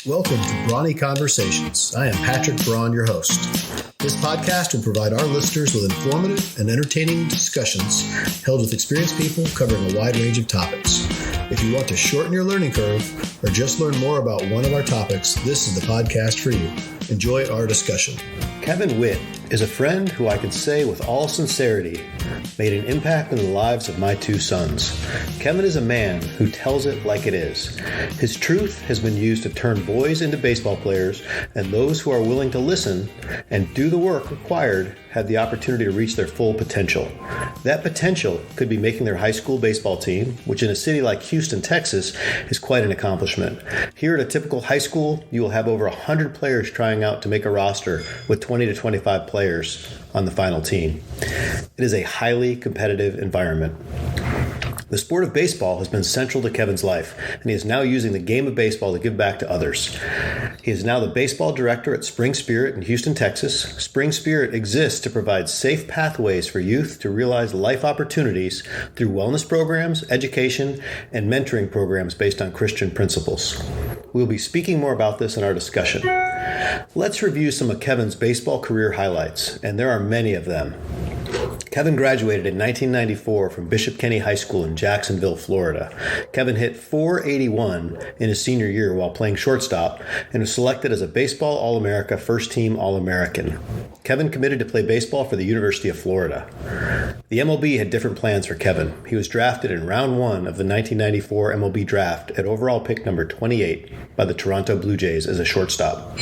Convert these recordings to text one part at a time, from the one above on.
Welcome to Brawny Conversations. I am Patrick Braun, your host. This podcast will provide our listeners with informative and entertaining discussions held with experienced people covering a wide range of topics. If you want to shorten your learning curve or just learn more about one of our topics, this is the podcast for you. Enjoy our discussion. Kevin Witt is a friend who I can say with all sincerity made an impact in the lives of my two sons. Kevin is a man who tells it like it is. His truth has been used to turn boys into baseball players, and those who are willing to listen and do the work required have the opportunity to reach their full potential. That potential could be making their high school baseball team, which in a city like Houston, Texas, is quite an accomplishment. Here at a typical high school, you will have over 100 players trying out to make a roster with 20 to 25 players on the final team. It is a highly competitive environment. The sport of baseball has been central to Kevin's life, and he is now using the game of baseball to give back to others. He is now the baseball director at Spring Spirit in Houston, Texas. Spring Spirit exists to provide safe pathways for youth to realize life opportunities through wellness programs, education, and mentoring programs based on Christian principles. We'll be speaking more about this in our discussion. Let's review some of Kevin's baseball career highlights, and there are many of them. Kevin graduated in 1994 from Bishop Kenny High School in Jacksonville, Florida. Kevin hit .481 in his senior year while playing shortstop and was selected as a Baseball All-America First Team All-American. Kevin committed to play baseball for the University of Florida. The MLB had different plans for Kevin. He was drafted in round 1 of the 1994 MLB draft at overall pick number 28 by the Toronto Blue Jays as a shortstop.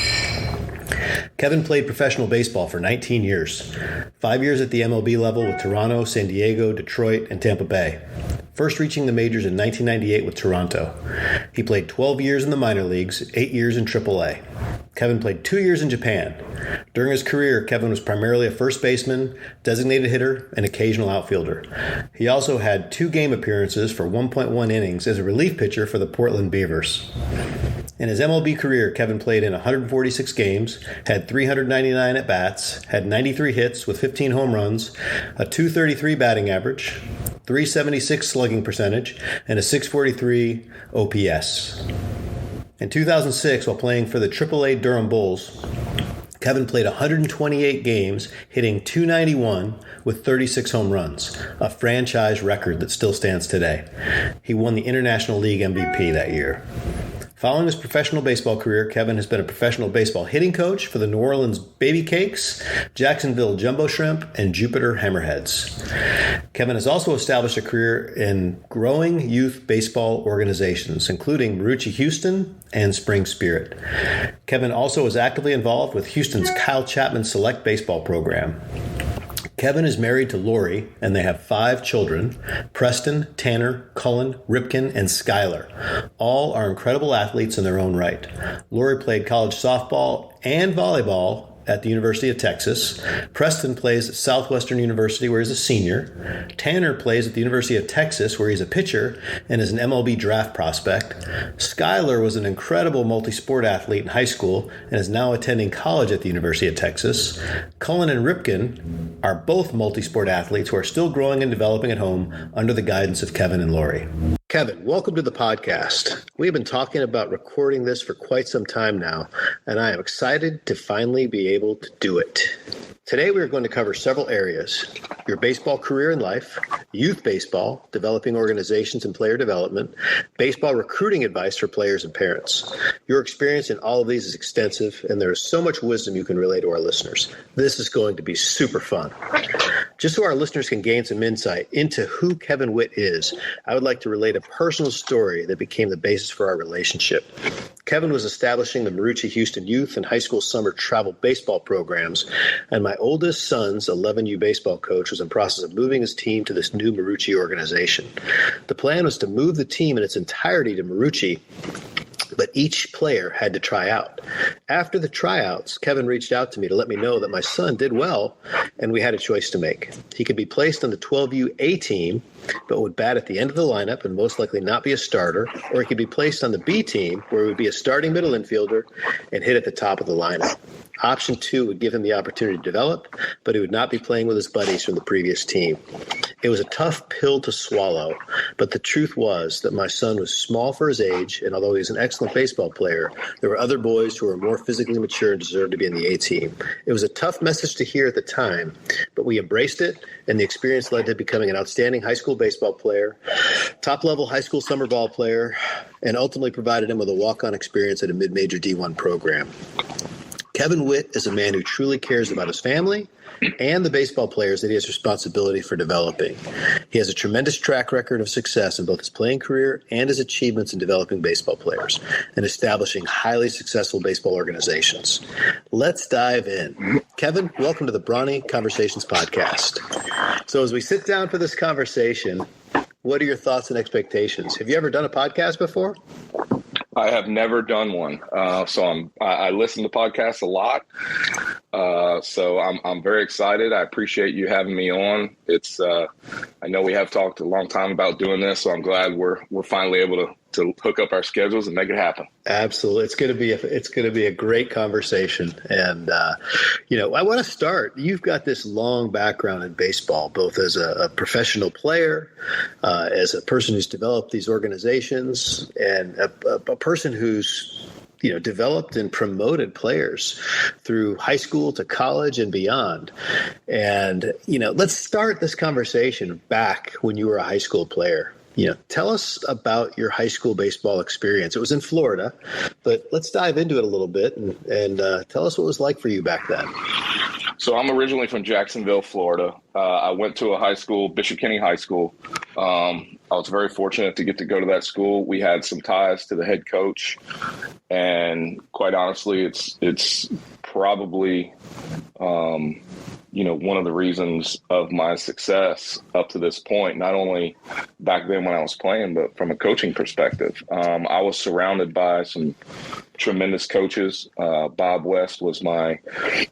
Kevin played professional baseball for 19 years, 5 years at the MLB level with Toronto, San Diego, Detroit, and Tampa Bay, first reaching the majors in 1998 with Toronto. He played 12 years in the minor leagues, 8 years in AAA. Kevin played 2 years in Japan. During his career, Kevin was primarily a first baseman, designated hitter, and occasional outfielder. He also had 2 game appearances for 1.1 innings as a relief pitcher for the Portland Beavers. In his MLB career, Kevin played in 146 games, had 399 at-bats, had 93 hits with 15 home runs, a .233 batting average, .376 slugging percentage, and a .643 OPS. In 2006, while playing for the AAA Durham Bulls, Kevin played 128 games, hitting .291 with 36 home runs, a franchise record that still stands today. He won the International League MVP that year. Following his professional baseball career, Kevin has been a professional baseball hitting coach for the New Orleans Baby Cakes, Jacksonville Jumbo Shrimp, and Jupiter Hammerheads. Kevin has also established a career in growing youth baseball organizations, including Marucci Houston and Spring Spirit. Kevin also is actively involved with Houston's Kyle Chapman Select Baseball Program. Kevin is married to Lori, and they have 5 children, Preston, Tanner, Cullen, Ripken, and Skylar. All are incredible athletes in their own right. Lori played college softball and volleyball at the University of Texas. Preston plays at Southwestern University, where he's a senior. Tanner plays at the University of Texas, where he's a pitcher and is an MLB draft prospect. Skylar was an incredible multi-sport athlete in high school and is now attending college at the University of Texas. Cullen and Ripken are both multi-sport athletes who are still growing and developing at home under the guidance of Kevin and Lori. Kevin, welcome to the podcast. We have been talking about recording this for quite some time now, and I am excited to finally be able to do it. Today we are going to cover several areas: your baseball career and life, youth baseball, developing organizations and player development, baseball recruiting advice for players and parents. Your experience in all of these is extensive, and there is so much wisdom you can relay to our listeners. This is going to be super fun. Just so our listeners can gain some insight into who Kevin Witt is, I would like to relate a personal story that became the basis for our relationship. Kevin was establishing the Marucci Houston youth and high school summer travel baseball programs, and my oldest son's 11U baseball coach was in process of moving his team to this new Marucci organization. The plan was to move the team in its entirety to Marucci, but each player had to try out. After the tryouts, Kevin reached out to me to let me know that my son did well, and we had a choice to make. He could be placed on the 12U A team, but would bat at the end of the lineup and most likely not be a starter, or he could be placed on the B team, where he would be a starting middle infielder and hit at the top of the lineup. Option 2 would give him the opportunity to develop, but he would not be playing with his buddies from the previous team. It was a tough pill to swallow, but the truth was that my son was small for his age, and although he was an excellent baseball player, there were other boys who were more physically mature and deserved to be in the A team. It was a tough message to hear at the time, but we embraced it, and the experience led to becoming an outstanding high school baseball player, top-level high school summer ball player, and ultimately provided him with a walk-on experience at a mid-major D1 program. Kevin Witt is a man who truly cares about his family and the baseball players that he has responsibility for developing. He has a tremendous track record of success in both his playing career and his achievements in developing baseball players and establishing highly successful baseball organizations. Let's dive in. Kevin, welcome to the Brawny Conversations podcast. So as we sit down for this conversation, what are your thoughts and expectations? Have you ever done a podcast before? I have never done one. I listen to podcasts a lot. So I'm very excited. I appreciate you having me on. I know we have talked a long time about doing this, so I'm glad we're finally able to hook up our schedules and make it happen. Absolutely. It's going to be a great conversation. And, I want to start. You've got this long background in baseball, both as a professional player, as a person who's developed these organizations, and a person who's developed and promoted players through high school to college and beyond. And, let's start this conversation back when you were a high school player. Tell us about your high school baseball experience. It was in Florida, but let's dive into it a little bit and tell us what it was like for you back then. So I'm originally from Jacksonville, Florida. I went to a high school, Bishop Kenny High School. I was very fortunate to get to go to that school. We had some ties to the head coach, and quite honestly, it's probably one of the reasons of my success up to this point, not only back then when I was playing, but from a coaching perspective. I was surrounded by some tremendous coaches. Bob West was my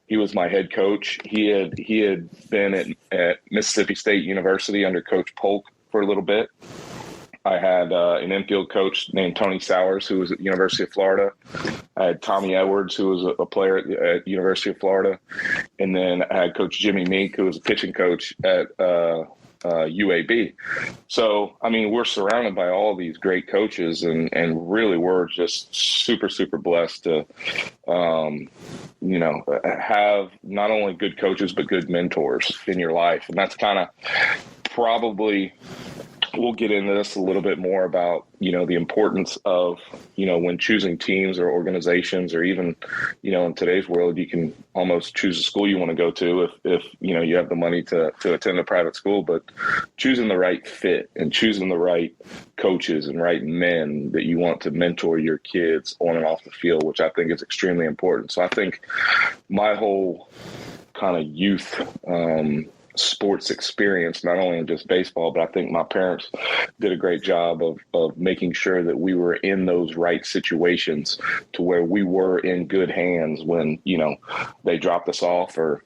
head coach. He had been at Mississippi State University under Coach Polk for a little bit. I had an infield coach named Tony Sowers, who was at the University of Florida. I had Tommy Edwards, who was a player at University of Florida. And then I had Coach Jimmy Meek, who was a pitching coach at UAB. So, we're surrounded by all these great coaches, and really we're just super, super blessed to, have not only good coaches, but good mentors in your life. And that's kind of probably – we'll get into this a little bit more about, the importance of, when choosing teams or organizations, or even, in today's world, you can almost choose a school you want to go to if you have the money to attend a private school, but choosing the right fit and choosing the right coaches and right men that you want to mentor your kids on and off the field, which I think is extremely important. So I think my whole kind of youth, sports experience, not only in just baseball, but I think my parents did a great job of making sure that we were in those right situations to where we were in good hands when, they dropped us off, or,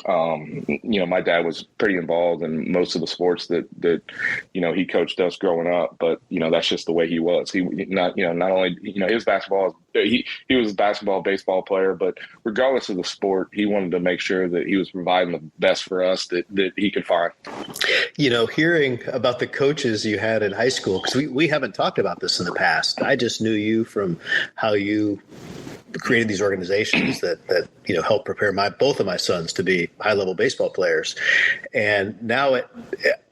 my dad was pretty involved in most of the sports that he coached us growing up, but, that's just the way he was. He not only, his basketball, he was a basketball, baseball player, but regardless of the sport, he wanted to make sure that he was providing the best for us that he could find. Hearing about the coaches you had in high school, because we haven't talked about this in the past. I just knew you from how you created these organizations that helped prepare both of my sons to be high-level baseball players. And now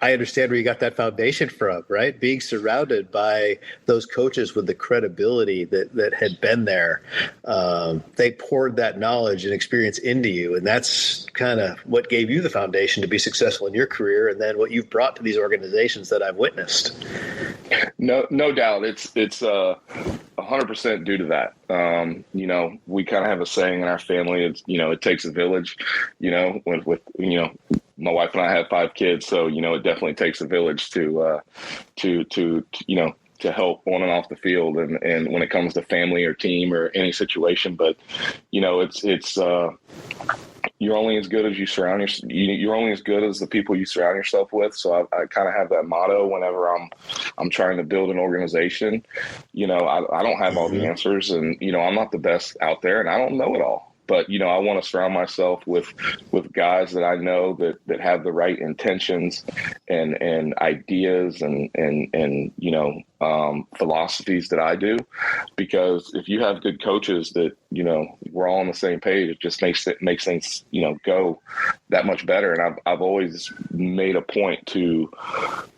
I understand where you got that foundation from, right? Being surrounded by those coaches with the credibility that had been there. They poured that knowledge and experience into you, and that's kind of what gave you the foundation to be successful in your career, and then what you've brought to these organizations that I've witnessed. No doubt. It's 100% due to that. We kind of have a saying in our family, it takes a village, with my wife and I have 5 kids. So, it definitely takes a village to help on and off the field. And when it comes to family or team or any situation, but, it's you're only as good as you're only as good as the people you surround yourself with. So I kind of have that motto whenever I'm trying to build an organization. I don't have all the answers, and, I'm not the best out there, and I don't know it all. But, I want to surround myself with guys that I know that have the right intentions and ideas and philosophies that I do, because if you have good coaches that, we're all on the same page, it just makes things, go that much better. And I've always made a point to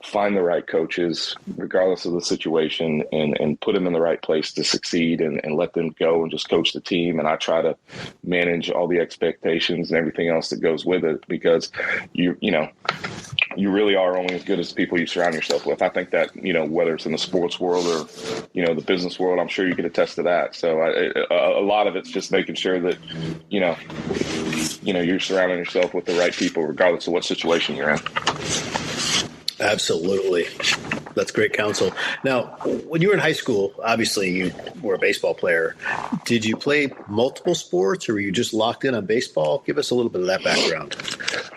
find the right coaches, regardless of the situation, and put them in the right place to succeed, and let them go and just coach the team. And I try to manage all the expectations and everything else that goes with it, because you really are only as good as the people you surround yourself with. I think that, whether it's in the sports world or, the business world, I'm sure you can attest to that. So a lot of it's just making sure that, you're surrounding yourself with the right people, regardless of what situation you're in. Absolutely. That's great counsel. Now, when you were in high school, obviously you were a baseball player. Did you play multiple sports, or were you just locked in on baseball? Give us a little bit of that background.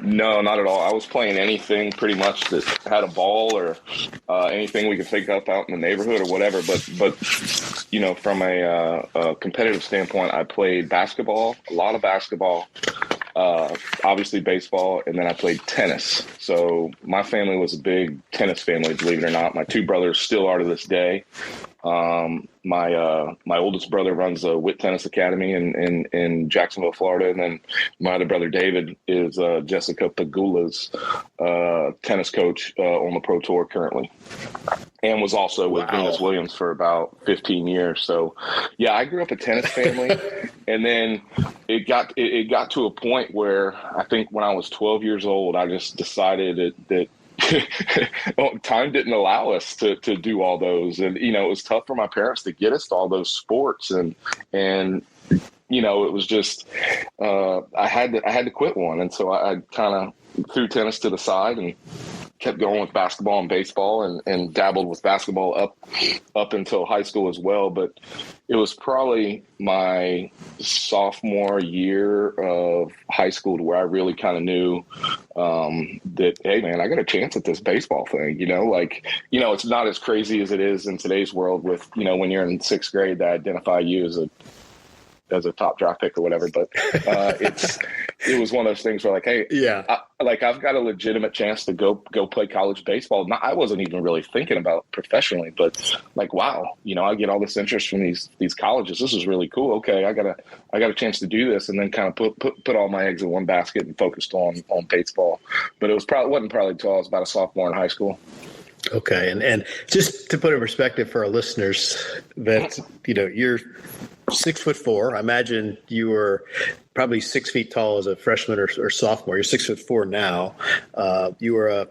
No, not at all. I was playing anything pretty much that had a ball, or anything we could think of out in the neighborhood or whatever. But from a competitive standpoint, I played basketball, a lot of basketball. Obviously baseball, and then I played tennis. So my family was a big tennis family, believe it or not. My two brothers still are to this day. My oldest brother runs a Witt Tennis Academy in Jacksonville, Florida, and then my other brother David is Jessica Pegula's tennis coach on the Pro Tour currently, and was also with Venus Williams for about 15 years. So, yeah, I grew up a tennis family, and then it got to a point where I think when I was 12 years old, I just decided that time didn't allow us to do all those. And, it was tough for my parents to get us to all those sports. And it was just, I had to quit one. And so I kind of threw tennis to the side and kept going with basketball and baseball, and dabbled with basketball up until high school as well. But it was probably my sophomore year of high school to where I really kind of knew that, hey, man, I got a chance at this baseball thing. It's not as crazy as it is in today's world with, when you're in sixth grade, they identify you as a top draft pick or whatever. But it was one of those things where, like, hey, yeah, I've got a legitimate chance to go play college baseball. I wasn't even really thinking about professionally, but like, wow, I get all this interest from these colleges. This is really cool. Okay, I got a chance to do this, and then kind of put all my eggs in one basket and focused on baseball. But it wasn't probably until I was about a sophomore in high school. Okay, and just to put in perspective for our listeners, that you're 6'4". I imagine you were probably 6 feet tall as a freshman or sophomore. You're 6'4" now. You were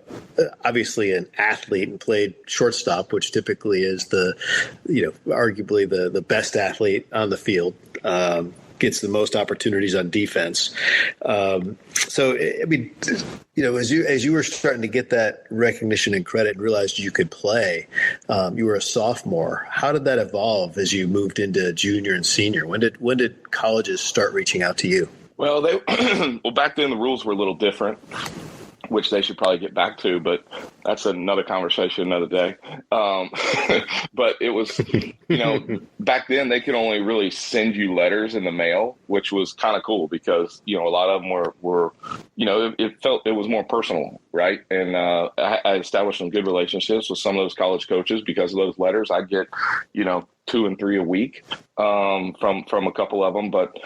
obviously an athlete and played shortstop, which typically is arguably the best athlete on the field. Gets the most opportunities on defense. So, I mean, as you were starting to get that recognition and credit and realized you could play, you were a sophomore. How did that evolve as you moved into junior and senior? When did colleges start reaching out to you? Well, back then the rules were a little different, which they should probably get back to, but that's another conversation another day. But it was, back then they could only really send you letters in the mail, which was kind of cool because, a lot of them were it was more personal, right? And I established some good relationships with some of those college coaches because of those letters. I'd get, 2 and 3 a week from a couple of them, but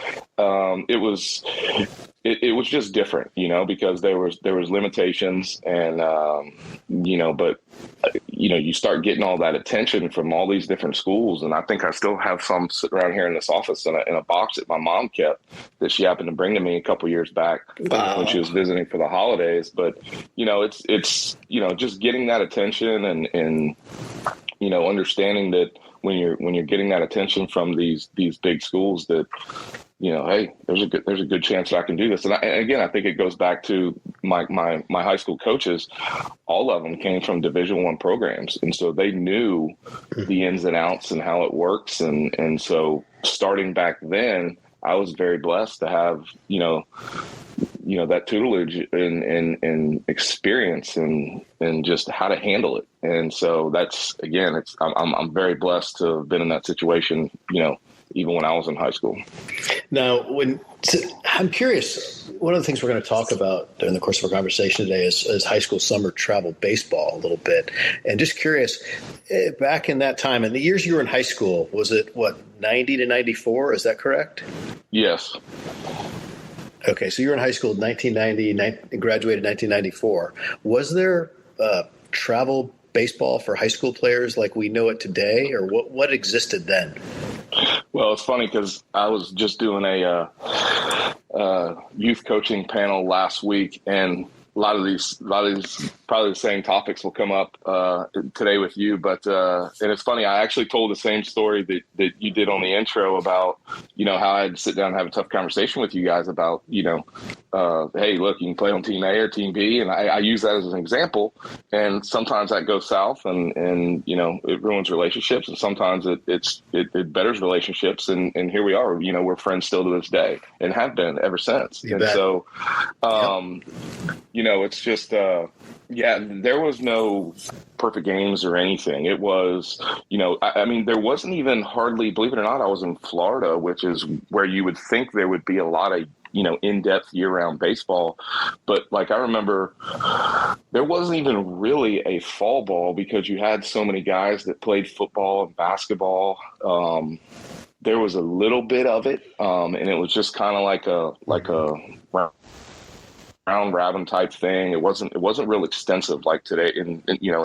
it was just different, because there was limitations, and but you start getting all that attention from all these different schools, and I think I still have some sitting around here in this office in a box that my mom kept that she happened to bring to me a couple years back when she was visiting for the holidays. But it's just getting that attention and understanding that when you're getting that attention from these big schools that, hey, there's a good chance that I can do this. And again, I think it goes back to my high school coaches. All of them came from Division I programs. And so they knew the ins and outs and how it works. And so starting back then, I was very blessed to have, that tutelage and experience and just how to handle it. And so that's, again, I'm very blessed to have been in that situation, even when I was in high school. Now, I'm curious, one of the things we're going to talk about during the course of our conversation today is high school summer travel baseball a little bit. And just curious, back in that time, in the years you were in high school, was it, 90 to 94? Is that correct? Yes. Okay, so you were in high school in 1990, graduated in 1994. Was there travel baseball for high school players like we know it today, or what existed then? Well, it's funny because I was just doing a youth coaching panel last week, and a lot of these probably the same topics will come up today with you. But and it's funny, I actually told the same story that you did on the intro about, how I had to sit down and have a tough conversation with you guys about, hey, look, you can play on team A or team B. And I use that as an example. And sometimes that goes south and it ruins relationships. And sometimes it betters relationships. And here we are, we're friends still to this day and have been ever since. You and bet. So, Yep. It's just, there was no perfect games or anything. It was, there wasn't even hardly, believe it or not, I was in Florida, which is where you would think there would be a lot of, in-depth year-round baseball. But I remember there wasn't even really a fall ball because you had so many guys that played football and basketball. There was a little bit of it. And it was just kind of like a round robin type thing. It wasn't real extensive like today in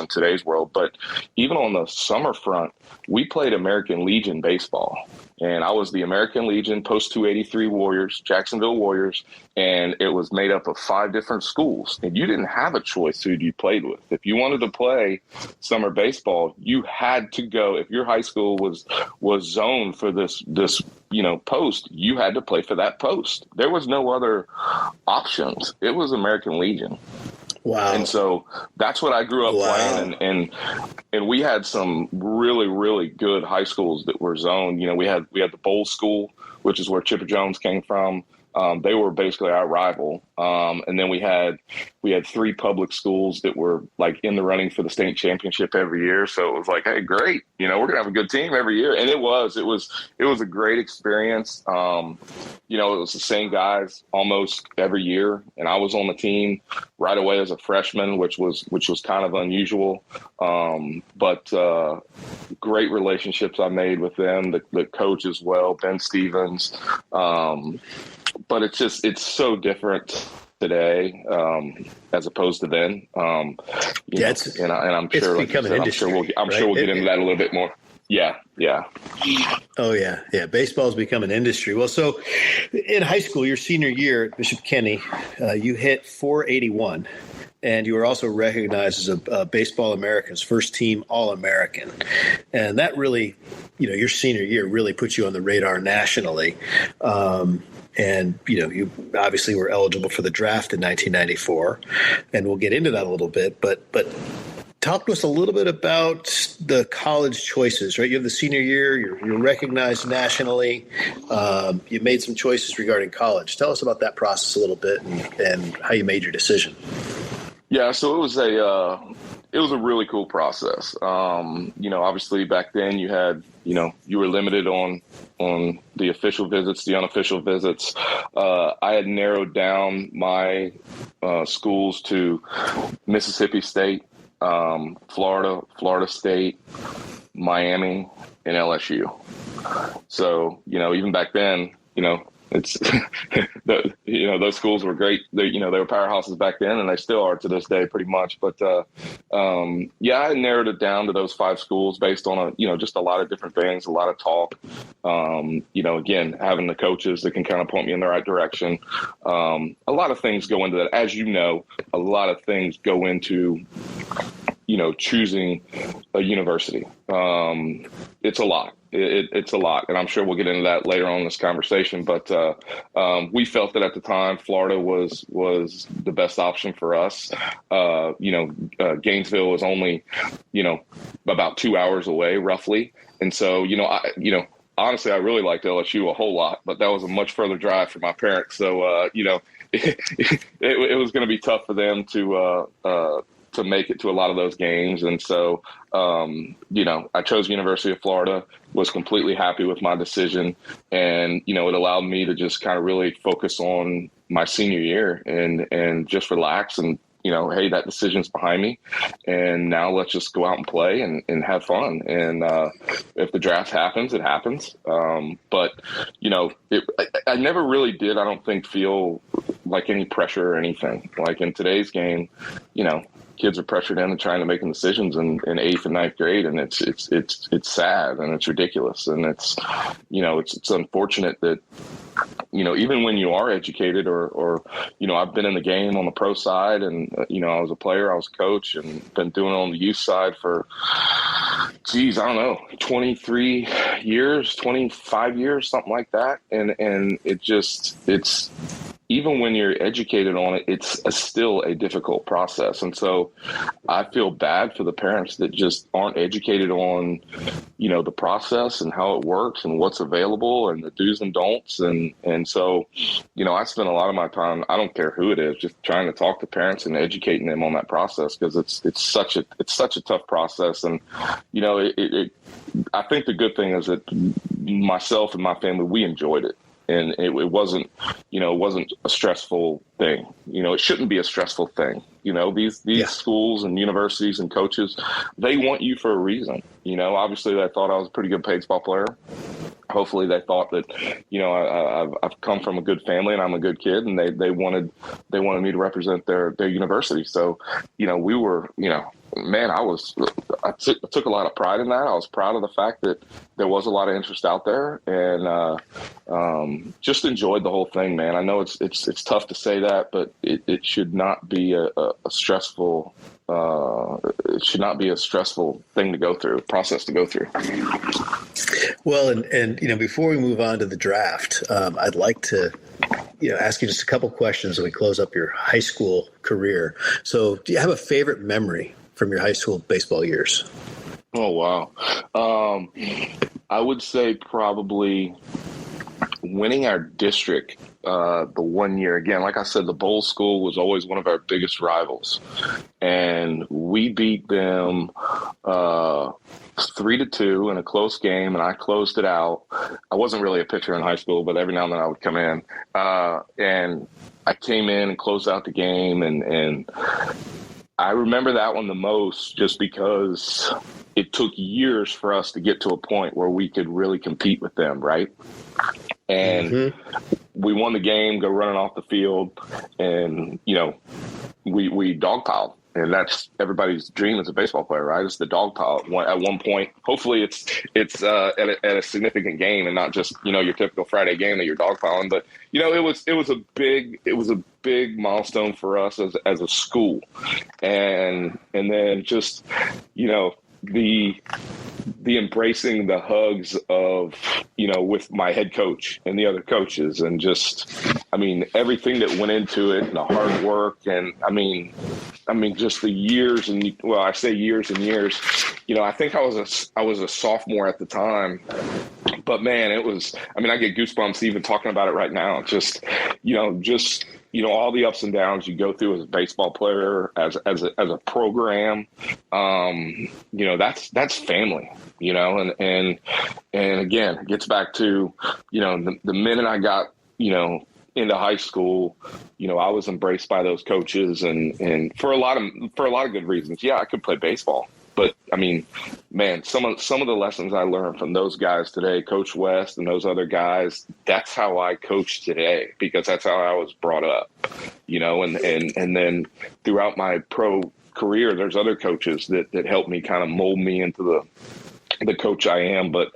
today's world. But even on the summer front, we played American Legion baseball. And I was the American Legion post 283 Warriors, Jacksonville Warriors, and it was made up of 5 different schools. And you didn't have a choice who you played with. If you wanted to play summer baseball, you had to go. If your high school was zoned for this post, you had to play for that post. There was no other options. It was American Legion. Wow. And so that's what I grew up playing. And we had some really, really good high schools that were zoned. We had the Bulls School, which is where Chipper Jones came from. They were basically our rival. And then we had 3 public schools that were in the running for the state championship every year. So it was like, hey, great. We're going to have a good team every year. And it was a great experience. It was the same guys almost every year. And I was on the team right away as a freshman, which was kind of unusual. But great relationships I made with them, the coach as well, Ben Stevens. But it's so different today as opposed to then. And I'm sure, it's become an industry. I'm sure we'll get into that a little bit more. Yeah. Oh, yeah. Yeah. Baseball's become an industry. Well, so in high school, your senior year at Bishop Kenny, you hit .481. And you were also recognized as a Baseball America's first team All-American. And that really, your senior year really put you on the radar nationally. And, you obviously were eligible for the draft in 1994. And we'll get into that a little bit. But talk to us a little bit about the college choices, right? You have the senior year, you're recognized nationally. You made some choices regarding college. Tell us about that process a little bit and how you made your decision. Yeah, so it was a really cool process. Obviously back then you had, you were limited on the official visits, the unofficial visits. I had narrowed down my schools to Mississippi State, Florida State, Miami, and LSU. So, even back then, it's those schools were great. They were powerhouses back then, and they still are to this day, pretty much. But I narrowed it down to those 5 schools based on just a lot of different things, a lot of talk. Again, having the coaches that can kind of point me in the right direction. A lot of things go into that, as a lot of things go into choosing a university. It's a lot. It's a lot, and I'm sure we'll get into that later on in this conversation. But we felt that at the time, Florida was the best option for us. Gainesville was only, about 2 hours away, roughly, and so honestly, I really liked LSU a whole lot, but that was a much further drive for my parents. So it was going to be tough for them to to make it to a lot of those games. And so, I chose University of Florida, was completely happy with my decision. And, it allowed me to just kind of really focus on my senior year and just relax and, hey, that decision's behind me. And now let's just go out and play and have fun. And if the draft happens, it happens. But, I never really did, I don't think, feel like any pressure or anything. Like in today's game, kids are pressured into trying to make decisions in 8th and 9th grade, and it's sad and it's ridiculous, and it's unfortunate that even when you are educated or I've been in the game on the pro side, and I was a player, I was a coach, and been doing it on the youth side for I don't know, 23 years, 25 years, something like that, and it's even when you're educated on it, it's still a difficult process. And so I feel bad for the parents that just aren't educated on, the process and how it works and what's available and the do's and don'ts. And so, I spend a lot of my time, I don't care who it is, just trying to talk to parents and educating them on that process, because it's such a tough process. And, I think the good thing is that myself and my family, we enjoyed it. And it wasn't a stressful thing. It shouldn't be a stressful thing. These schools and universities and coaches, they want you for a reason. Obviously they thought I was a pretty good baseball player. Hopefully they thought that, I've come from a good family and I'm a good kid, and they wanted me to represent their university. So, we were, man, I took a lot of pride in that. I was proud of the fact that there was a lot of interest out there, and just enjoyed the whole thing, man. I know it's tough to say that, but it should not be a stressful. It should not be a stressful thing to go through, process to go through. Well, and before we move on to the draft, I'd like to ask you just a couple questions as we close up your high school career. So, do you have a favorite memory from your high school baseball years? Oh, wow. I would say probably winning our district the one year. Again, like I said, the Bulls school was always one of our biggest rivals, and we beat them 3-2 in a close game, and I closed it out. I wasn't really a pitcher in high school, but every now and then I would come in, and I came in and closed out the game, and I remember that one the most, just because it took years for us to get to a point where we could really compete with them, right? And we won the game, go running off the field, and we dogpiled. And that's everybody's dream as a baseball player, right? It's the dog pile at one point. Hopefully it's at a significant game and not just, your typical Friday game that you're dog piling. But, it was a big milestone for us as a school. And then just, the embracing the hugs of, with my head coach and the other coaches, and just, everything that went into it, and the hard work, and just the years, and I say years and years, I think I was a sophomore at the time, but man, it was, I get goosebumps even talking about it right now. Just all the ups and downs you go through as a baseball player, as a program, that's family, and again, it gets back to, the minute I got, into high school, I was embraced by those coaches, and for a lot of good reasons. Yeah, I could play baseball, but man, some of the lessons I learned from those guys today, Coach West and those other guys, that's how I coach today, because that's how I was brought up, and then throughout my pro career, there's other coaches that helped me kind of mold me into the coach I am. But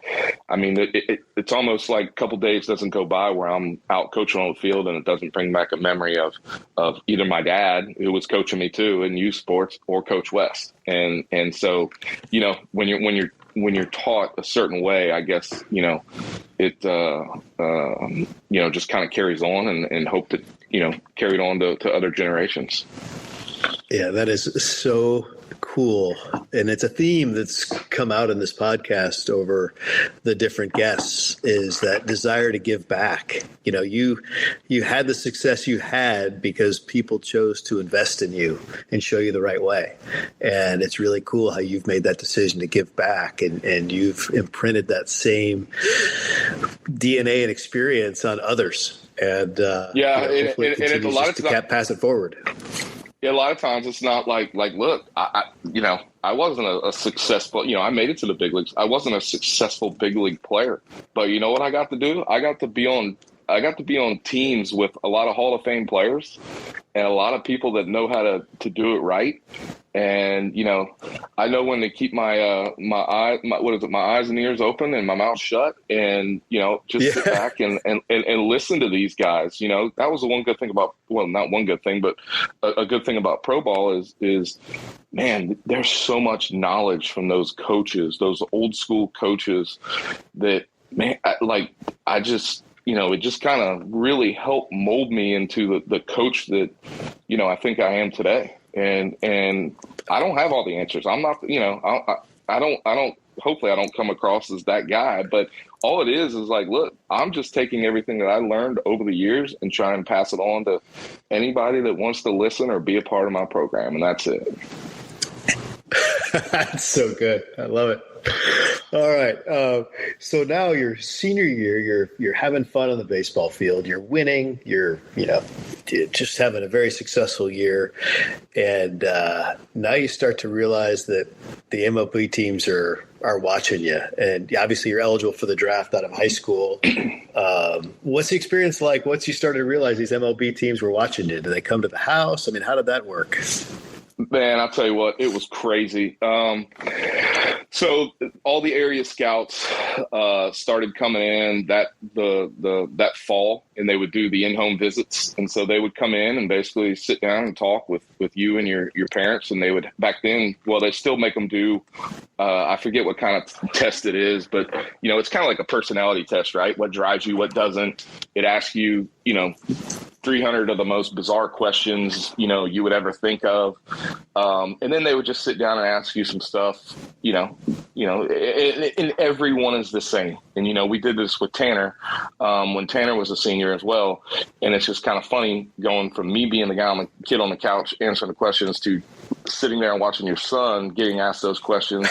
it's almost like a couple days doesn't go by where I'm out coaching on the field and it doesn't bring back a memory of either my dad, who was coaching me too in youth sports, or Coach West. And so, when you're taught a certain way, I guess, it just kind of carries on, and hope that, carried on to other generations. Yeah, that is so cool, and it's a theme that's come out in this podcast over the different guests, is that desire to give back. You had the success you had because people chose to invest in you and show you the right way. And it's really cool how you've made that decision to give back, and you've imprinted that same DNA and experience on others. And and it's a lot of times pass it forward. Yeah, a lot of times it's not like look, I wasn't a successful, I made it to the big leagues. I wasn't a successful big league player, but you know what I got to do? I got to be on teams with a lot of Hall of Fame players and a lot of people that know how to do it right. And, I know when to keep my eyes and ears open and my mouth shut, and, sit back and listen to these guys. That was the one good thing about, well, not one good thing, but a good thing about pro ball is, man, there's so much knowledge from those coaches, those old school coaches that, man, it just kind of really helped mold me into the coach that, I think I am today. And I don't have all the answers. I'm not, hopefully I don't come across as that guy, but all it is like, look, I'm just taking everything that I learned over the years and trying to pass it on to anybody that wants to listen or be a part of my program. And that's it. That's so good. I love it. All right. So now your senior year, you're having fun on the baseball field. You're winning. You're just having a very successful year. And now you start to realize that the MLB teams are watching you. And obviously you're eligible for the draft out of high school. What's the experience like once you started to realize these MLB teams were watching you? Did they come to the house? I mean, how did that work? Man, I'll tell you what, it was crazy. So all the area scouts started coming in that fall, and they would do the in-home visits. And so they would come in and basically sit down and talk with you and your parents. And they would, back then, well, they still make them do, I forget what kind of test it is, but, it's kind of like a personality test, right? What drives you, what doesn't. It asks you, 300 of the most bizarre questions, you would ever think of. And then they would just sit down and ask you some stuff, and everyone is the same. And, we did this with Tanner when Tanner was a senior as well. And it's just kind of funny going from me being the kid on the couch answering the questions to sitting there and watching your son getting asked those questions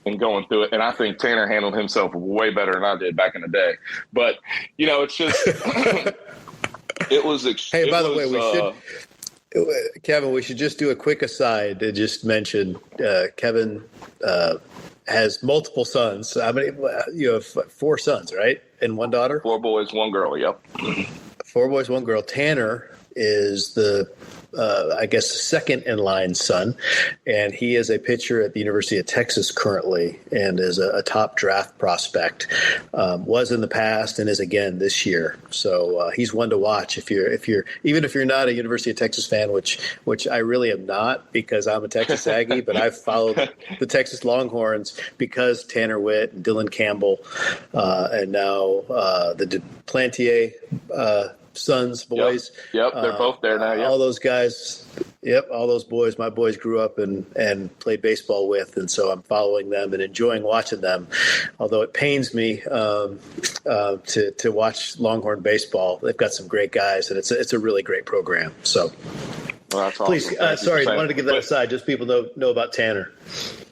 and going through it. And I think Tanner handled himself way better than I did back in the day. But, it's just... It was. Hey, by the way, Kevin, we should just do a quick aside to just mention Kevin has multiple sons. How many? You have 4 sons, right? And 1 daughter? 4 boys, 1 girl. Yep. 4 boys, 1 girl. Tanner is the second in line son, and he is a pitcher at the University of Texas currently, and is a top draft prospect. Was in the past and is again this year. So he's one to watch if you're even if you're not a University of Texas fan, which I really am not because I'm a Texas Aggie, but I've followed the Texas Longhorns because Tanner Witt and Dylan Campbell, and now the Duplantier sons, boys. Yep, they're both there now. Yep. All those guys. Yep, all those boys. My boys grew up and played baseball with, and so I'm following them and enjoying watching them. Although it pains me to watch Longhorn baseball. They've got some great guys, and it's a really great program. So, well, that's awesome. Please, sorry, I wanted to give that aside. Just people know about Tanner.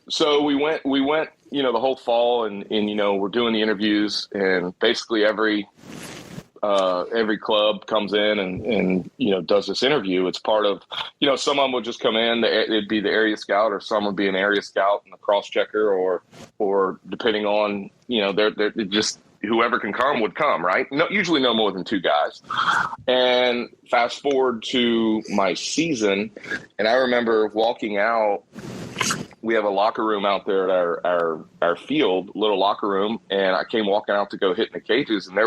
So we went, the whole fall, and we're doing the interviews, and basically every club comes in and does this interview. It's part of, someone would just come in, it'd be the area scout, or some would be an area scout and a cross checker, or depending on, they're just whoever can come would come, right? No, usually no more than 2 guys. And fast forward to my season, and I remember walking out. We have a locker room out there at our field, little locker room, and I came walking out to go hit in the cages, and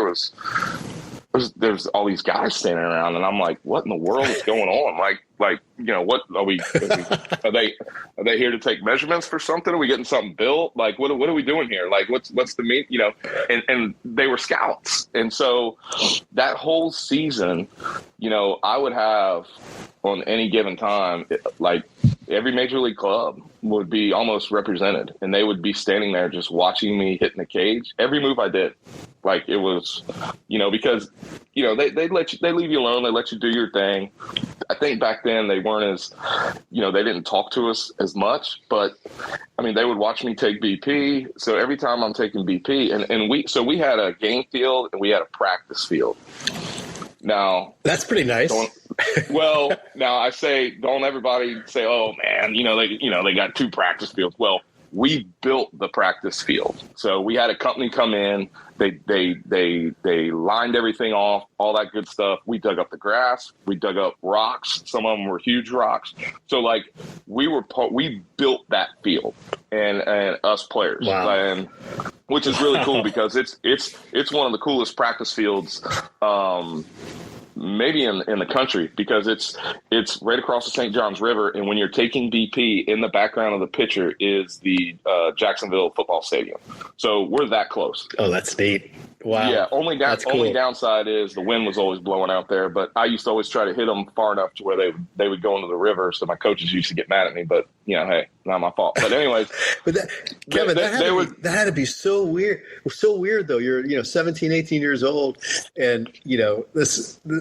there's all these guys standing around, and I'm like, what in the world is going on? Like, what are we are they here to take measurements for something? Are we getting something built? Like, what are we doing here? Like, what's the mean? And they were scouts. And so that whole season, I would have on any given time, like every major league club would be almost represented, and they would be standing there just watching me hitting the cage. Every move I did, like it was, because, they leave you alone. They let you do your thing. I think back then they weren't as, they didn't talk to us as much, but I mean, they would watch me take BP. So every time I'm taking BP and we had a game field and we had a practice field. Now that's pretty nice. Now I say, don't everybody say, oh man, they got 2 practice fields. Well, we built the practice field. So we had a company come in, they lined everything off, all that good stuff. We dug up the grass, we dug up rocks. Some of them were huge rocks. So like we built that field and us players. Wow. And which is really cool because it's one of the coolest practice fields maybe in the country, because it's right across the St. Johns River, and when you're taking BP, in the background of the picture is the Jacksonville football stadium. So we're that close. Oh, that's neat. Wow. Yeah, only cool. downside is the wind was always blowing out there, but I used to always try to hit them far enough to where they would go into the river, so my coaches used to get mad at me, but hey, not my fault. But anyways, but Kevin, that had to be so weird. So weird though. You're 17, 18 years old, and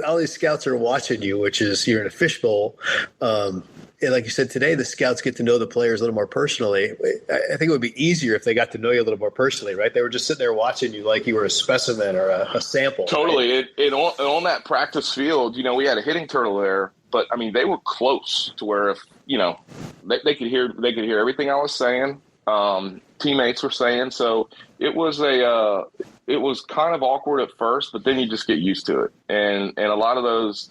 all these scouts are watching you, which is you're in a fishbowl. And like you said, today the scouts get to know the players a little more personally. I think it would be easier if they got to know you a little more personally, right? They were just sitting there watching you like you were a specimen or a sample. Totally. Right? On that practice field, we had a hitting turtle there, but I mean, they were close to where if, they could hear everything I was saying. Teammates were saying, so it was it was kind of awkward at first, but then you just get used to it. And a lot of those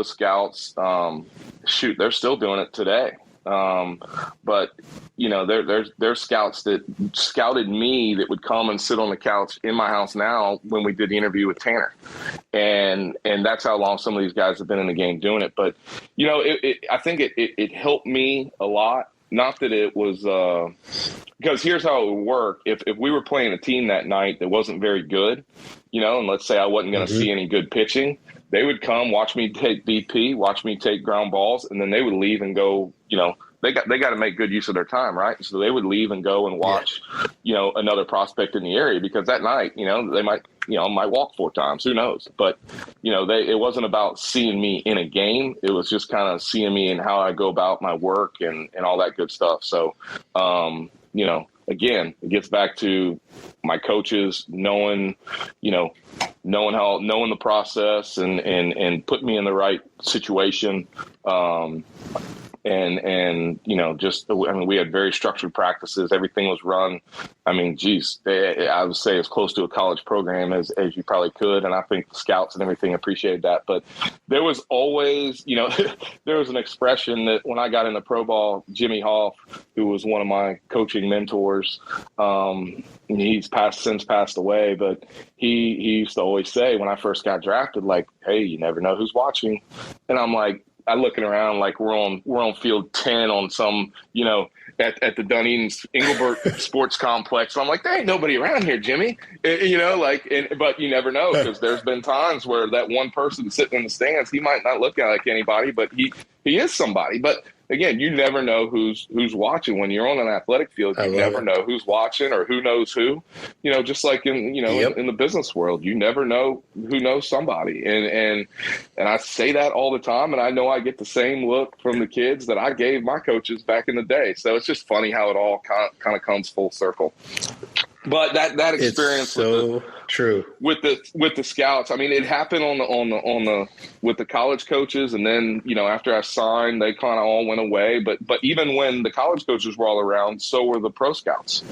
scouts, they're still doing it today. But there's scouts that scouted me that would come and sit on the couch in my house now when we did the interview with Tanner. And that's how long some of these guys have been in the game doing it. But, I think it helped me a lot. Not that it was because here's how it would work. If we were playing a team that night that wasn't very good, and let's say I wasn't going to see any good pitching, they would come, watch me take BP, watch me take ground balls, and then they would leave and go, they got to make good use of their time, right? So they would leave and go and watch, another prospect in the area, because that night, they might walk 4 times, who knows? But, it wasn't about seeing me in a game. It was just kind of seeing me and how I go about my work and all that good stuff. So, again, it gets back to my coaches knowing the process and putting me in the right situation. And we had very structured practices. Everything was run. I mean, I would say as close to a college program as you probably could. And I think the scouts and everything appreciated that. But there was always, there was an expression that when I got into pro ball, Jimmy Hoff, who was one of my coaching mentors, he's since passed away, but he used to always say when I first got drafted, like, hey, you never know who's watching. And I'm like, I'm looking around like we're on field 10 on some, at the Dunedin Engelbert Sports Complex. So I'm like, there ain't nobody around here, Jimmy. But you never know, because there's been times where that one person sitting in the stands, he might not look like anybody, but he is somebody. But again, you never know who's watching when you're on an athletic field. You never know who's watching or who knows who. Just like in in the business world, you never know who knows somebody. And I say that all the time, and I know I get the same look from the kids that I gave my coaches back in the day. So it's just funny how it all kind of comes full circle. But that experience true with the scouts. I mean, it happened with the college coaches, and then after I signed, they kind of all went away. But even when the college coaches were all around, so were the pro scouts.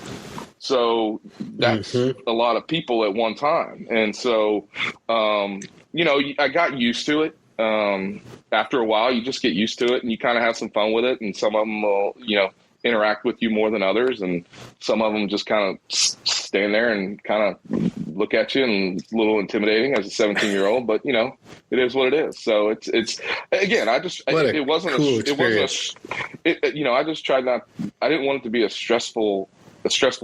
So that's a lot of people at one time, and so I got used to it. After a while, you just get used to it, and you kind of have some fun with it. And some of them will interact with you more than others, and some of them just kind of stand there and kind of look at you, and it's a little intimidating as a 17-year-old, but it is what it is. So it's again, I just it wasn't I just tried not. I didn't want it to be a stressful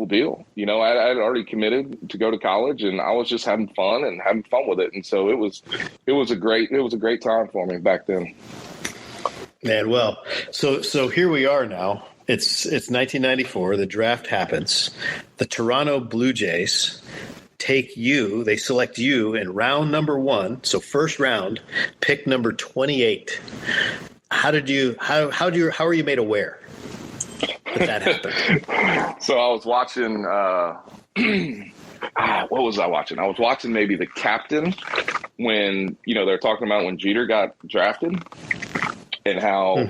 deal. I had already committed to go to college, and I was just having fun with it, and so it was a great time for me back then. Man, well, so here we are now. It's 1994. The draft happens. The Toronto Blue Jays they select you in round number 1. So first round, pick number 28. How are you made aware that happened? So I was watching, what was I watching? I was watching maybe The Captain when, they're talking about when Jeter got drafted and how,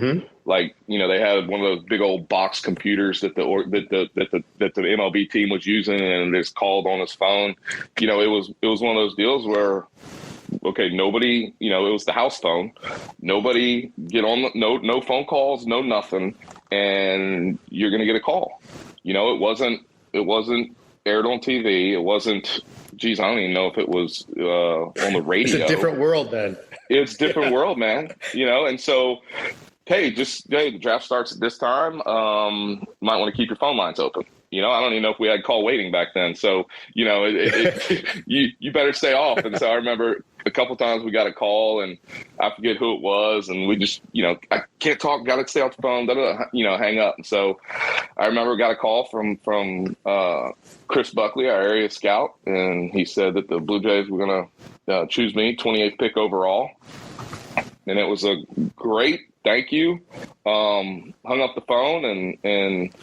they had one of those big old box computers that the MLB team was using, and it's called on his phone. It was one of those deals where, okay, nobody, it was the house phone. Nobody get on, no phone calls, no nothing, and you're going to get a call. It wasn't aired on TV. It wasn't. Geez, I don't even know if it was on the radio. It's a different world then. It's a different world, man. And so, hey, the draft starts at this time. Might want to keep your phone lines open. I don't even know if we had call waiting back then. So, you better stay off. And so I remember a couple times we got a call, and I forget who it was, and we just, I can't talk, got to stay off the phone, hang up. And so I remember got a call from Chris Buckley, our area scout, and he said that the Blue Jays were going to choose me, 28th pick overall. And it was a great thank you. Hung up the phone, and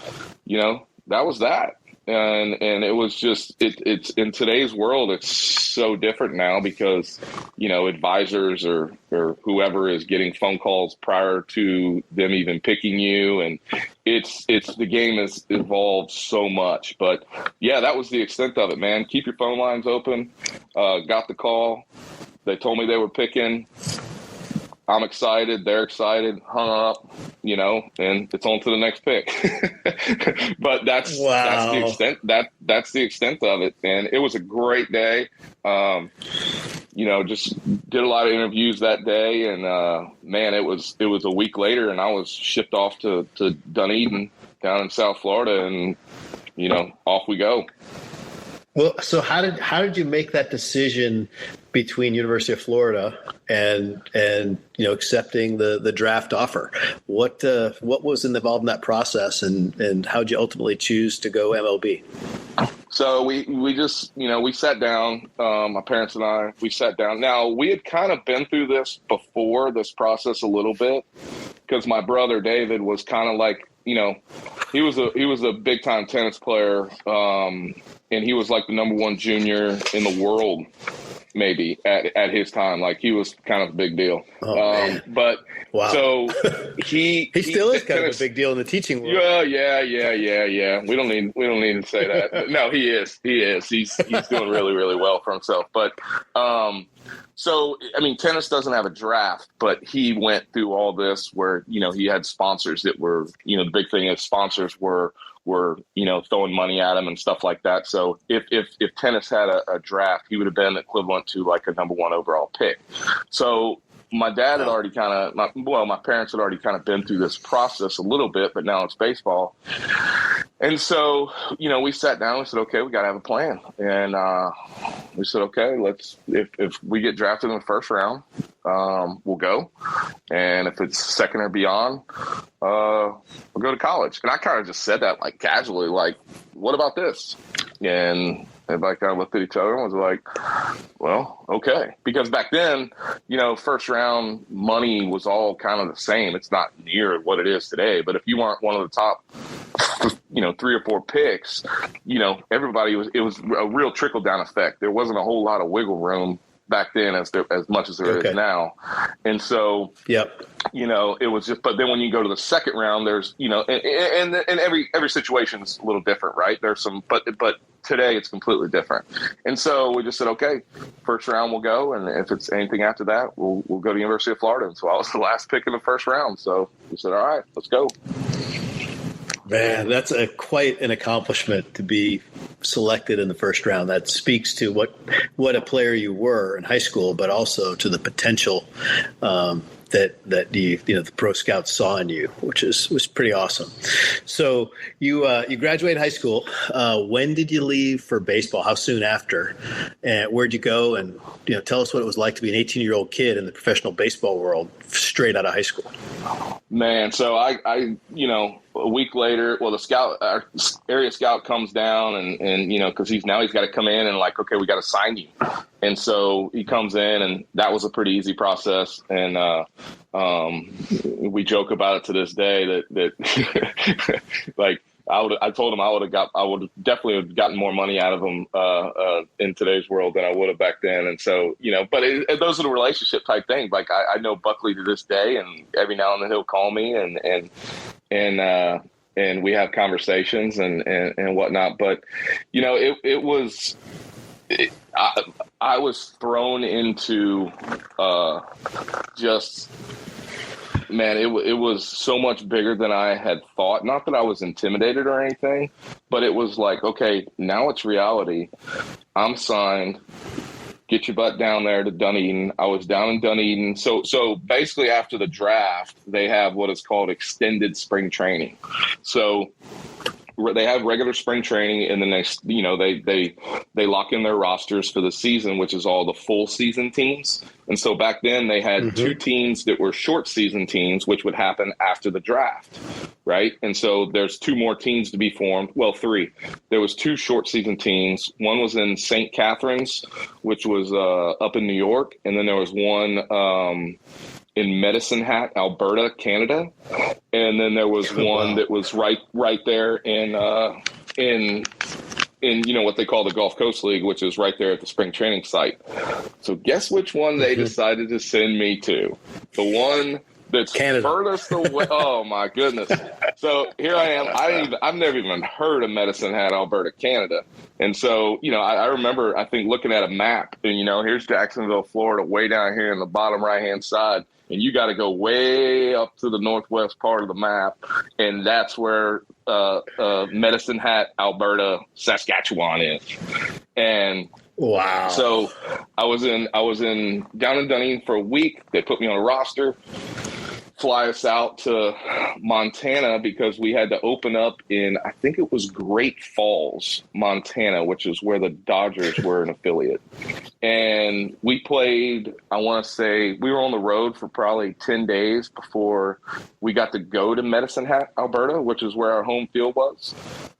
that was that. And it was just, it's in today's world, it's so different now because, advisors or whoever is getting phone calls prior to them even picking you. And it's the game has evolved so much, but yeah, that was the extent of it, man. Keep your phone lines open. Got the call. They told me they were picking. I'm excited. They're excited. Hung up, and it's on to the next pick. But that's the extent. That's the extent of it. And it was a great day. Just did a lot of interviews that day, and man, it was a week later, and I was shipped off to Dunedin down in South Florida, and off we go. Well, so how did you make that decision between University of Florida and accepting the draft offer? What was involved in that process, and how did you ultimately choose to go MLB? So we just we sat down. My parents and I, we sat down. Now we had kind of been through this before, this process a little bit, because my brother David was kind of like, he was a big time tennis player. And he was like the number 1 junior in the world, maybe at his time. Like, he was kind of a big deal. But wow. So he still is kind of a big deal in the teaching world. Yeah. We don't need to say that. No, he is. He's doing really, really well for himself. But so, I mean, tennis doesn't have a draft, but he went through all this where, he had sponsors that were, the big thing is sponsors were throwing money at him and stuff like that. So if tennis had a draft, he would have been equivalent to like a number 1 overall pick. So my dad had already my parents had already kind of been through this process a little bit, but now it's baseball. And so, we sat down and said, okay, we got to have a plan. And we said, okay, if we get drafted in the first round, we'll go. And if it's second or beyond, we'll go to college. And I kind of just said that like casually, like, what about this? And everybody kind of looked at each other and was like, well, okay. Because back then, first round money was all kind of the same. It's not near what it is today. But if you weren't one of the top, 3 or 4 picks, everybody it was a real trickle down effect. There wasn't a whole lot of wiggle room back then as much as there is now. And so, it was just, but then when you go to the second round, there's, and every situation is a little different, right? There's some, but today it's completely different. And so we just said, okay, first round we'll go. And if it's anything after that, we'll go to University of Florida. And so I was the last pick in the first round. So we said, all right, let's go. Man, that's quite an accomplishment to be selected in the first round. That speaks to what a player you were in high school, but also to the potential that that the pro scouts saw in you, which was pretty awesome. So you graduated high school. When did you leave for baseball? How soon after? And where'd you go? And tell us what it was like to be an 18-year-old kid in the professional baseball world straight out of high school. Man, so I a week later, our area scout comes down and because he's got to come in and okay, we got to sign you. And so he comes in, and that was a pretty easy process. And we joke about it to this day that I told him I would definitely have gotten more money out of him in today's world than I would have back then. And so, but those are the relationship type things. I know Buckley to this day, and every now and then he'll call me and we have conversations and whatnot. But, it was, I was thrown into man, it was so much bigger than I had thought. Not that I was intimidated or anything, but it was okay, now it's reality. I'm signed. Get your butt down there to Dunedin. I was down in Dunedin. So basically after the draft, they have what is called extended spring training. So they have regular spring training, and then they lock in their rosters for the season, which is all the full season teams. And so back then they had two teams that were short season teams, which would happen after the draft, right? And so there's two more teams to be formed. Well, three. There was two short season teams. One was in St. Catharines, which was up in New York, and then there was one in Medicine Hat, Alberta, Canada, and then there was one that was right there in what they call the Gulf Coast League, which is right there at the spring training site. So guess which one they decided to send me to? The one that's Canada. Furthest away. Oh my goodness! So here I am. I've never even heard of Medicine Hat, Alberta, Canada. And so, I remember, I think, looking at a map, and, here's Jacksonville, Florida, way down here in the bottom right-hand side. And you got to go way up to the northwest part of the map. And that's where Medicine Hat, Alberta, Saskatchewan is. And wow. So I was down in Dunedin for a week. They put me on a roster, fly us out to Montana because we had to open up in, I think it was Great Falls, Montana, which is where the Dodgers were an affiliate. And we played, I want to say, we were on the road for probably 10 days before we got to go to Medicine Hat, Alberta, which is where our home field was.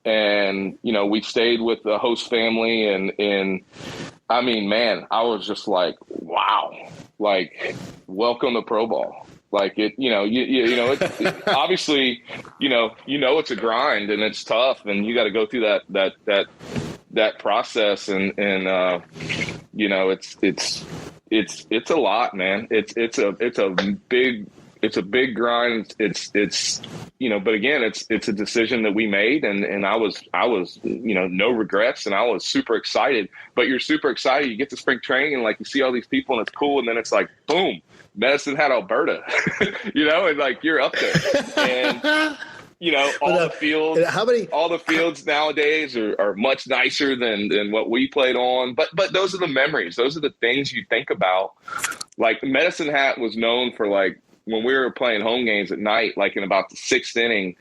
And, we stayed with the host family and I mean, man, I was just like, wow, welcome to pro ball. It obviously, it's a grind and it's tough and you got to go through that process and it's a lot, man. It's a big grind. But again, it's a decision that we made and I was, no regrets and I was super excited, but you're super excited. You get to spring training and you see all these people and it's cool. And then it's like, boom, Medicine Hat, Alberta, and you're up there and, all the fields nowadays are much nicer than what we played on. But those are the memories. Those are the things you think about. Medicine Hat was known for when we were playing home games at night, in about the sixth inning,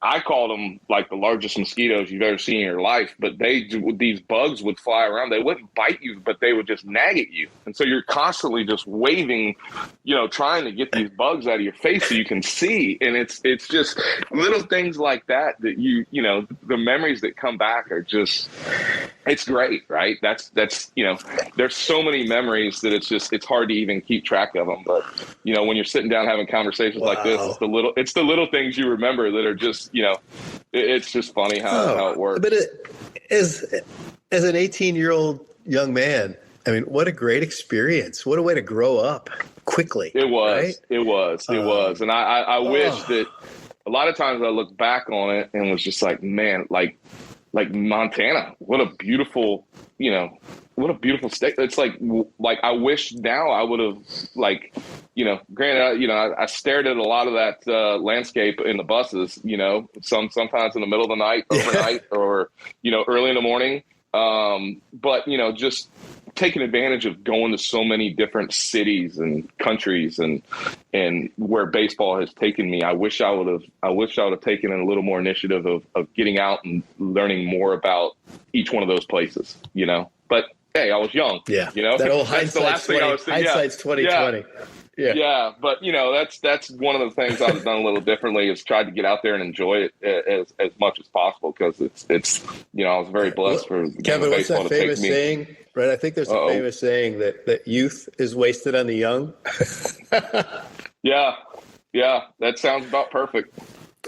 I called them the largest mosquitoes you've ever seen in your life, but these bugs would fly around. They wouldn't bite you, but they would just nag at you. And so you're constantly just waving, trying to get these bugs out of your face so you can see. And it's just little things like that the memories that come back are just, it's great, right? That's there's so many memories that it's hard to even keep track of them. But, when you're sitting down having conversations like this, it's the little things you remember that are just, it's just funny how it works. But as an 18-year-old young man, I mean, what a great experience. What a way to grow up quickly. It was. Right? It was. And I wish that a lot of times I look back on it and was just man, Montana, what a beautiful, what a beautiful state. It's I wish now I would have granted, I stared at a lot of that landscape in the buses, sometimes in the middle of the night, overnight, or, early in the morning. But, just taken advantage of going to so many different cities and countries and where baseball has taken me. I wish I would have taken a little more initiative of getting out and learning more about each one of those places, you know. But hey, I was young. Yeah. You know, that old that's the last thing I was thinking. Hindsight's 2020. Yeah, but you know, that's one of the things I've done a little differently is tried to get out there and enjoy it as much as possible, because it's you know, I was very blessed for Kevin. What's that famous saying? Right, I think there's a famous saying that youth is wasted on the young. Yeah, that sounds about perfect.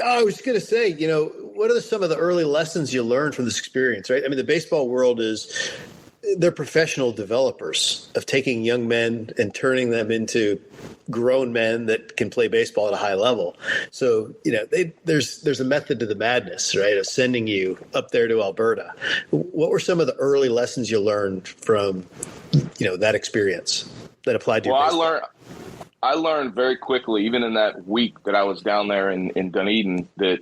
I was going to say, you know, what are some of the early lessons you learned from this experience? Right, I mean, the baseball world they're professional developers of taking young men and turning them into grown men that can play baseball at a high level. So, you know, there's a method to the madness, right, of sending you up there to Alberta. What were some of the early lessons you learned from, you know, that experience that applied to your baseball? I learned very quickly, even in that week that I was down there in Dunedin, that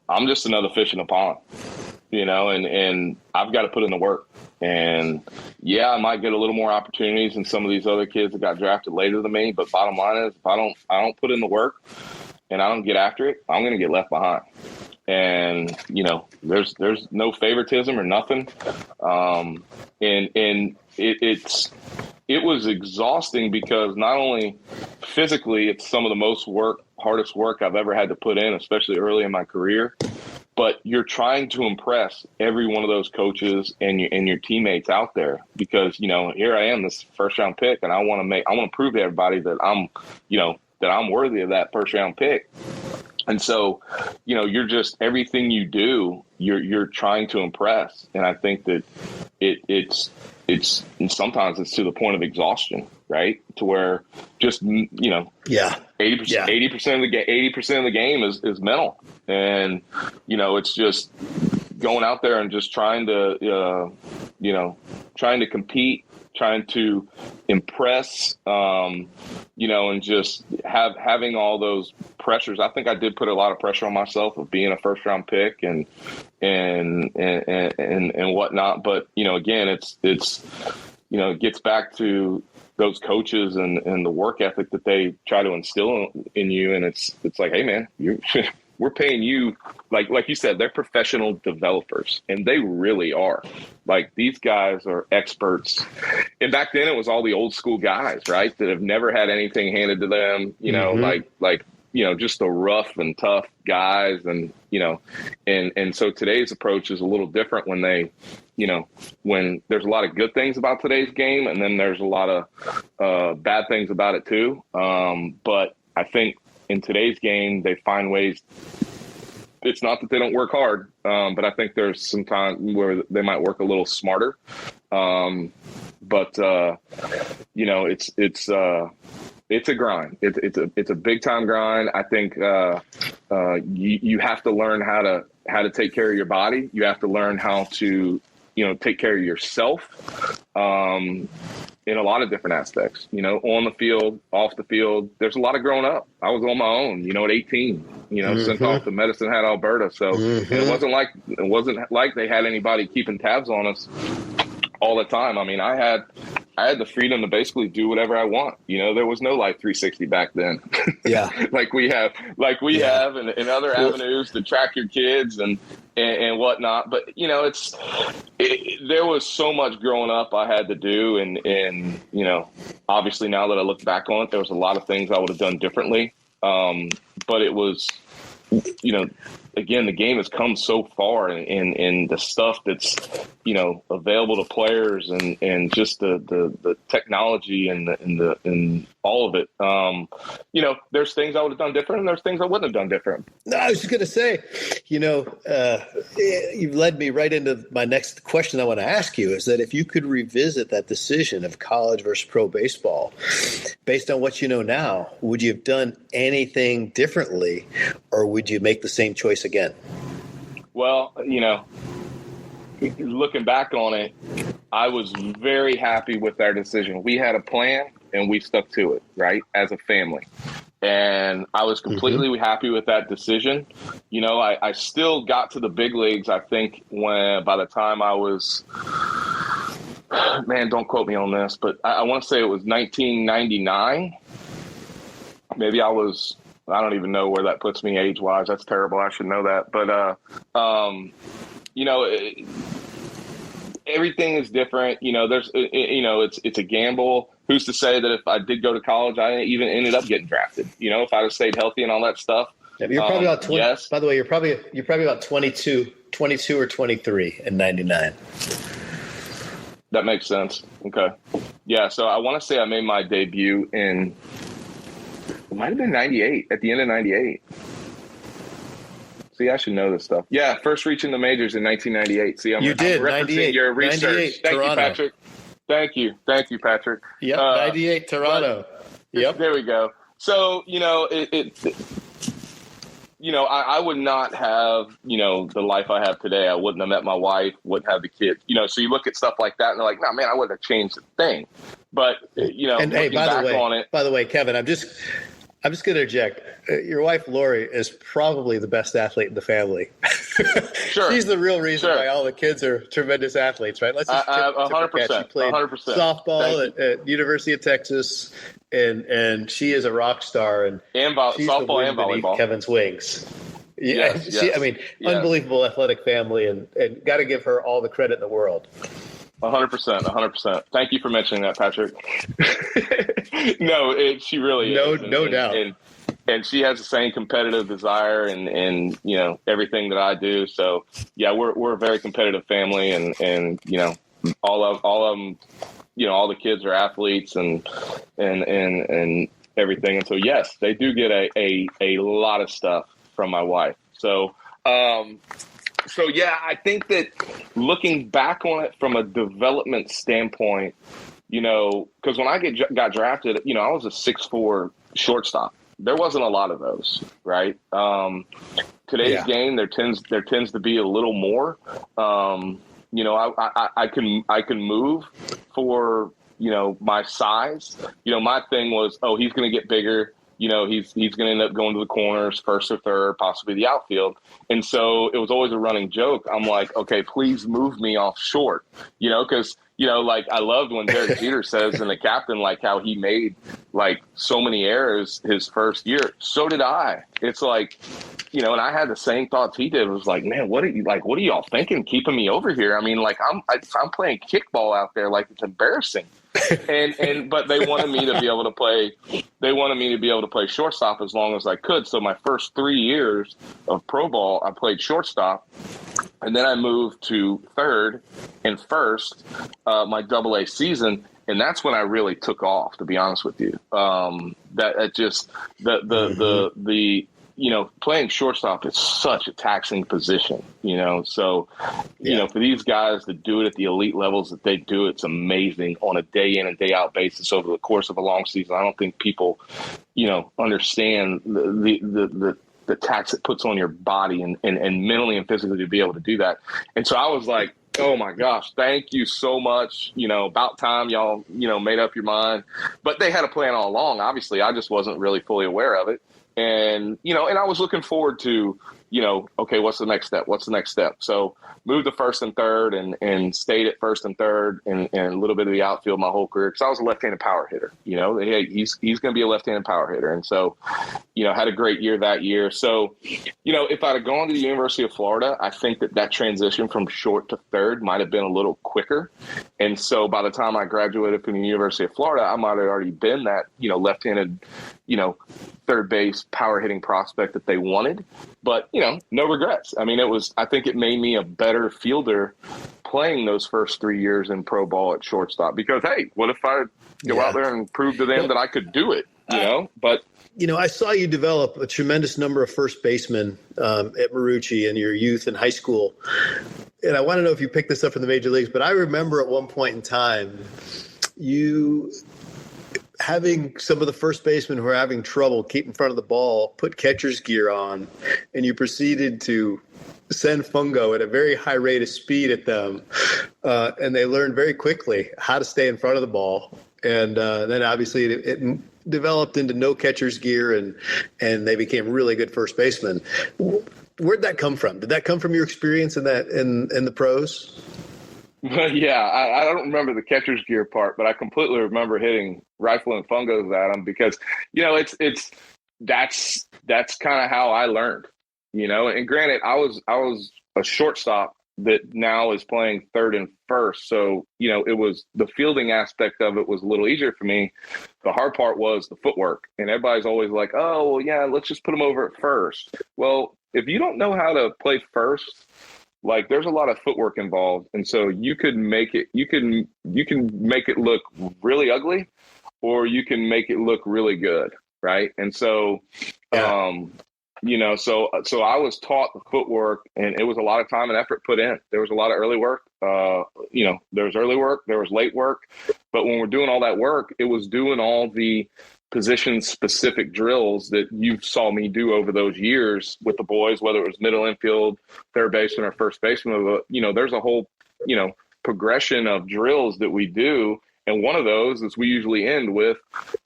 I'm just another fish in a pond. You know, and I've got to put in the work. And yeah, I might get a little more opportunities than some of these other kids that got drafted later than me. But bottom line is, if I don't put in the work and I don't get after it, I'm going to get left behind. And you know, there's no favoritism or nothing. And it was exhausting, because not only physically, it's some of the hardest work I've ever had to put in, especially early in my career. But you're trying to impress every one of those coaches and your teammates out there, because, you know, here I am, this first round pick, and I want to prove to everybody that I'm worthy of that first round pick. And so, you know, you're just, everything you do, you're trying to impress. And I think that it's and sometimes it's to the point of exhaustion, right? To where just, you know, 80% of the game is mental. And, you know, it's just going out there and just trying to compete, trying to impress, you know, and just having all those pressures. I think I did put a lot of pressure on myself of being a first round pick and whatnot. But, you know, again, it's, you know, it gets back to those coaches and the work ethic that they try to instill in you. And it's like, hey man, we're paying you, like you said, they're professional developers, and they really are. Like, these guys are experts. And back then it was all the old school guys, right, that have never had anything handed to them, you know, like, you know, just the rough and tough guys. And, you know, and so today's approach is a little different when they, you know, when there's a lot of good things about today's game, and then there's a lot of bad things about it too. But I think in today's game, they find ways. It's not that they don't work hard, but I think there's some time where they might work a little smarter. But you know, it's a grind. It's a big time grind. I think you have to learn how to take care of your body. You have to learn how to, you know, take care of yourself. In a lot of different aspects, you know, on the field, off the field. There's a lot of growing up. I was on my own, you know, at 18, you know, sent off to Medicine Hat, Alberta. So and it wasn't like they had anybody keeping tabs on us all the time. I mean, I had the freedom to basically do whatever I want. You know, there was no Life 360 back then. Yeah. like we have in other avenues to track your kids and whatnot. But, you know, there was so much growing up I had to do. And, you know, obviously now that I look back on it, there was a lot of things I would have done differently. But it was, you know, again, the game has come so far in the stuff that's, you know, available to players and just the technology and all of it. You know, there's things I would have done different, and there's things I wouldn't have done different. No, I was just going to say, you know, you've led me right into my next question I want to ask you, is that if you could revisit that decision of college versus pro baseball, based on what you know now, would you have done anything differently, or would you make the same choice again? Well, you know, looking back on it, I was very happy with our decision. We had a plan and we stuck to it, right, as a family. And I was completely happy with that decision. You know, I still got to the big leagues, I think, by the time I was man, don't quote me on this, but I want to say it was 1999. Maybe I don't even know where that puts me age-wise. That's terrible. I should know that. But, everything is different. It's a gamble. Who's to say that if I did go to college, I even ended up getting drafted? If I'd have stayed healthy and all that stuff. Yeah, you're probably about 20. Yes. By the way, you're probably about 22 or 23 in 99. That makes sense. Okay. Yeah. So I want to say I made my debut it might have been 98, at the end of 98. See, I should know this stuff. Yeah. First reaching the majors in 1998. See, I'm referencing your research. Thank Toronto. you, Patrick. Thank you, Patrick. Yep. 98 Toronto. Yep. There we go. So, I would not have, the life I have today. I wouldn't have met my wife, wouldn't have the kids, so you look at stuff like that and they're like, no, man, I wouldn't have changed a thing. But, and hey, by the way, Kevin, I'm just going to interject. Your wife, Lori, is probably the best athlete in the family. Sure. She's the real reason why all the kids are tremendous athletes, right? Let's just 100%. She played 100%. Softball at University of Texas, and she is a rock star. And softball and volleyball. Kevin's wings. Yeah, yes. Unbelievable athletic family, and got to give her all the credit in the world. 100%. Thank you for mentioning that, Patrick. No, she really is. No doubt. And she has the same competitive desire and everything that I do. So yeah, we're a very competitive family, and all of them, all the kids are athletes and everything. And so yes, they do get a lot of stuff from my wife. So yeah, I think that looking back on it from a development standpoint, because when I got drafted, I was a 6'4" shortstop. There wasn't a lot of those, right? Today's game, there tends to be a little more. I can move for my size. My thing was, he's going to get bigger. He's going to end up going to the corners, first or third, possibly the outfield. And so it was always a running joke. I'm like, okay, please move me off short, because, I loved when Derek Jeter says, and the captain, like how he made like so many errors his first year. So did I. It's like, and I had the same thoughts he did. It was like, man, what are y'all thinking keeping me over here? I mean, like I'm playing kickball out there. Like it's embarrassing. But they wanted me to be able to play. They wanted me to be able to play shortstop as long as I could. So my first 3 years of pro ball, I played shortstop, and then I moved to third and first my AA season, and that's when I really took off. To be honest with you, playing shortstop is such a taxing position, So, for these guys to do it at the elite levels that they do, it's amazing on a day in and day out basis over the course of a long season. I don't think people, understand the tax it puts on your body and mentally and physically to be able to do that. And so I was like, oh my gosh, thank you so much. About time y'all, made up your mind. But they had a plan all along. Obviously, I just wasn't really fully aware of it. And, and I was looking forward to, okay, what's the next step? So moved to first and third and stayed at first and third and a little bit of the outfield my whole career because I was a left-handed power hitter. Hey, he's going to be a left-handed power hitter. And so, had a great year that year. So, if I'd have gone to the University of Florida, I think that transition from short to third might have been a little quicker. And so by the time I graduated from the University of Florida, I might have already been that, left-handed, third base power hitting prospect that they wanted. But, no regrets. I mean, I think it made me a better fielder playing those first 3 years in pro ball at shortstop because, hey, what if I go out there and prove to them that I could do it, But I saw you develop a tremendous number of first basemen at Marucci in your youth and high school. And I want to know if you picked this up in the major leagues, but I remember at one point in time, you having some of the first basemen who are having trouble keep in front of the ball, put catcher's gear on, and you proceeded to send fungo at a very high rate of speed at them. And they learned very quickly how to stay in front of the ball. And then obviously it developed into no catcher's gear and they became really good first basemen. Where'd that come from? Did that come from your experience in the pros? But yeah, I don't remember the catcher's gear part, but I completely remember hitting rifling fungos at them because, that's kind of how I learned, and granted, I was a shortstop that now is playing third and first. So, it was the fielding aspect of it was a little easier for me. The hard part was the footwork. And everybody's always like, oh, well, yeah, let's just put them over at first. Well, if you don't know how to play first, like there's a lot of footwork involved. And so you can make it look really ugly, or you can make it look really good. Right. And so, Yeah. so I was taught the footwork, and it was a lot of time and effort put in. There was a lot of early work. There was early work, there was late work, but when we're doing all that work, it was doing all the position specific drills that you saw me do over those years with the boys, whether it was middle infield, third baseman, or first baseman. There's a whole, progression of drills that we do. And one of those is we usually end with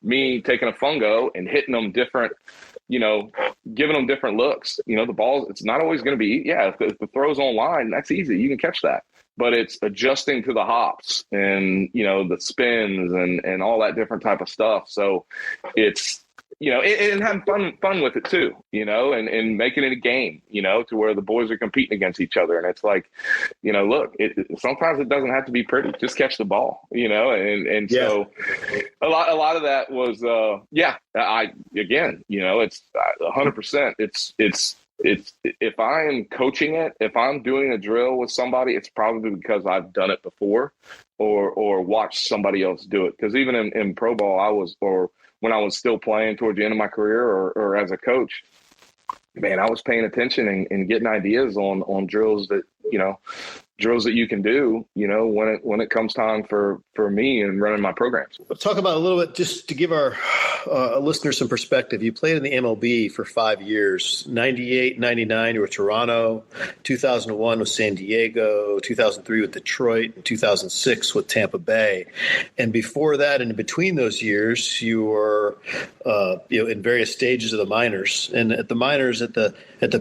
me taking a fungo and hitting them different, giving them different looks. The ball, it's not always going to be, if the throw's on line, that's easy. You can catch that. But it's adjusting to the hops and, the spins and all that different type of stuff. So it's, and having fun with it too, and making it a game, to where the boys are competing against each other. And it's like, look, sometimes it doesn't have to be pretty, just catch the ball, and Yeah. so a lot of that was, it's 100%. It's if I am coaching it, if I'm doing a drill with somebody, it's probably because I've done it before or watched somebody else do it. Because even in pro ball, when I was still playing towards the end of my career or as a coach, man, I was paying attention and getting ideas on drills that you can do, when it comes time for me and running my programs. Let's talk about a little bit, just to give our listeners some perspective. You played in the MLB for 5 years, 98, 99, you were Toronto, 2001 with San Diego, 2003 with Detroit, and 2006 with Tampa Bay. And before that, and in between those years, you were in various stages of the minors. And at the minors, at the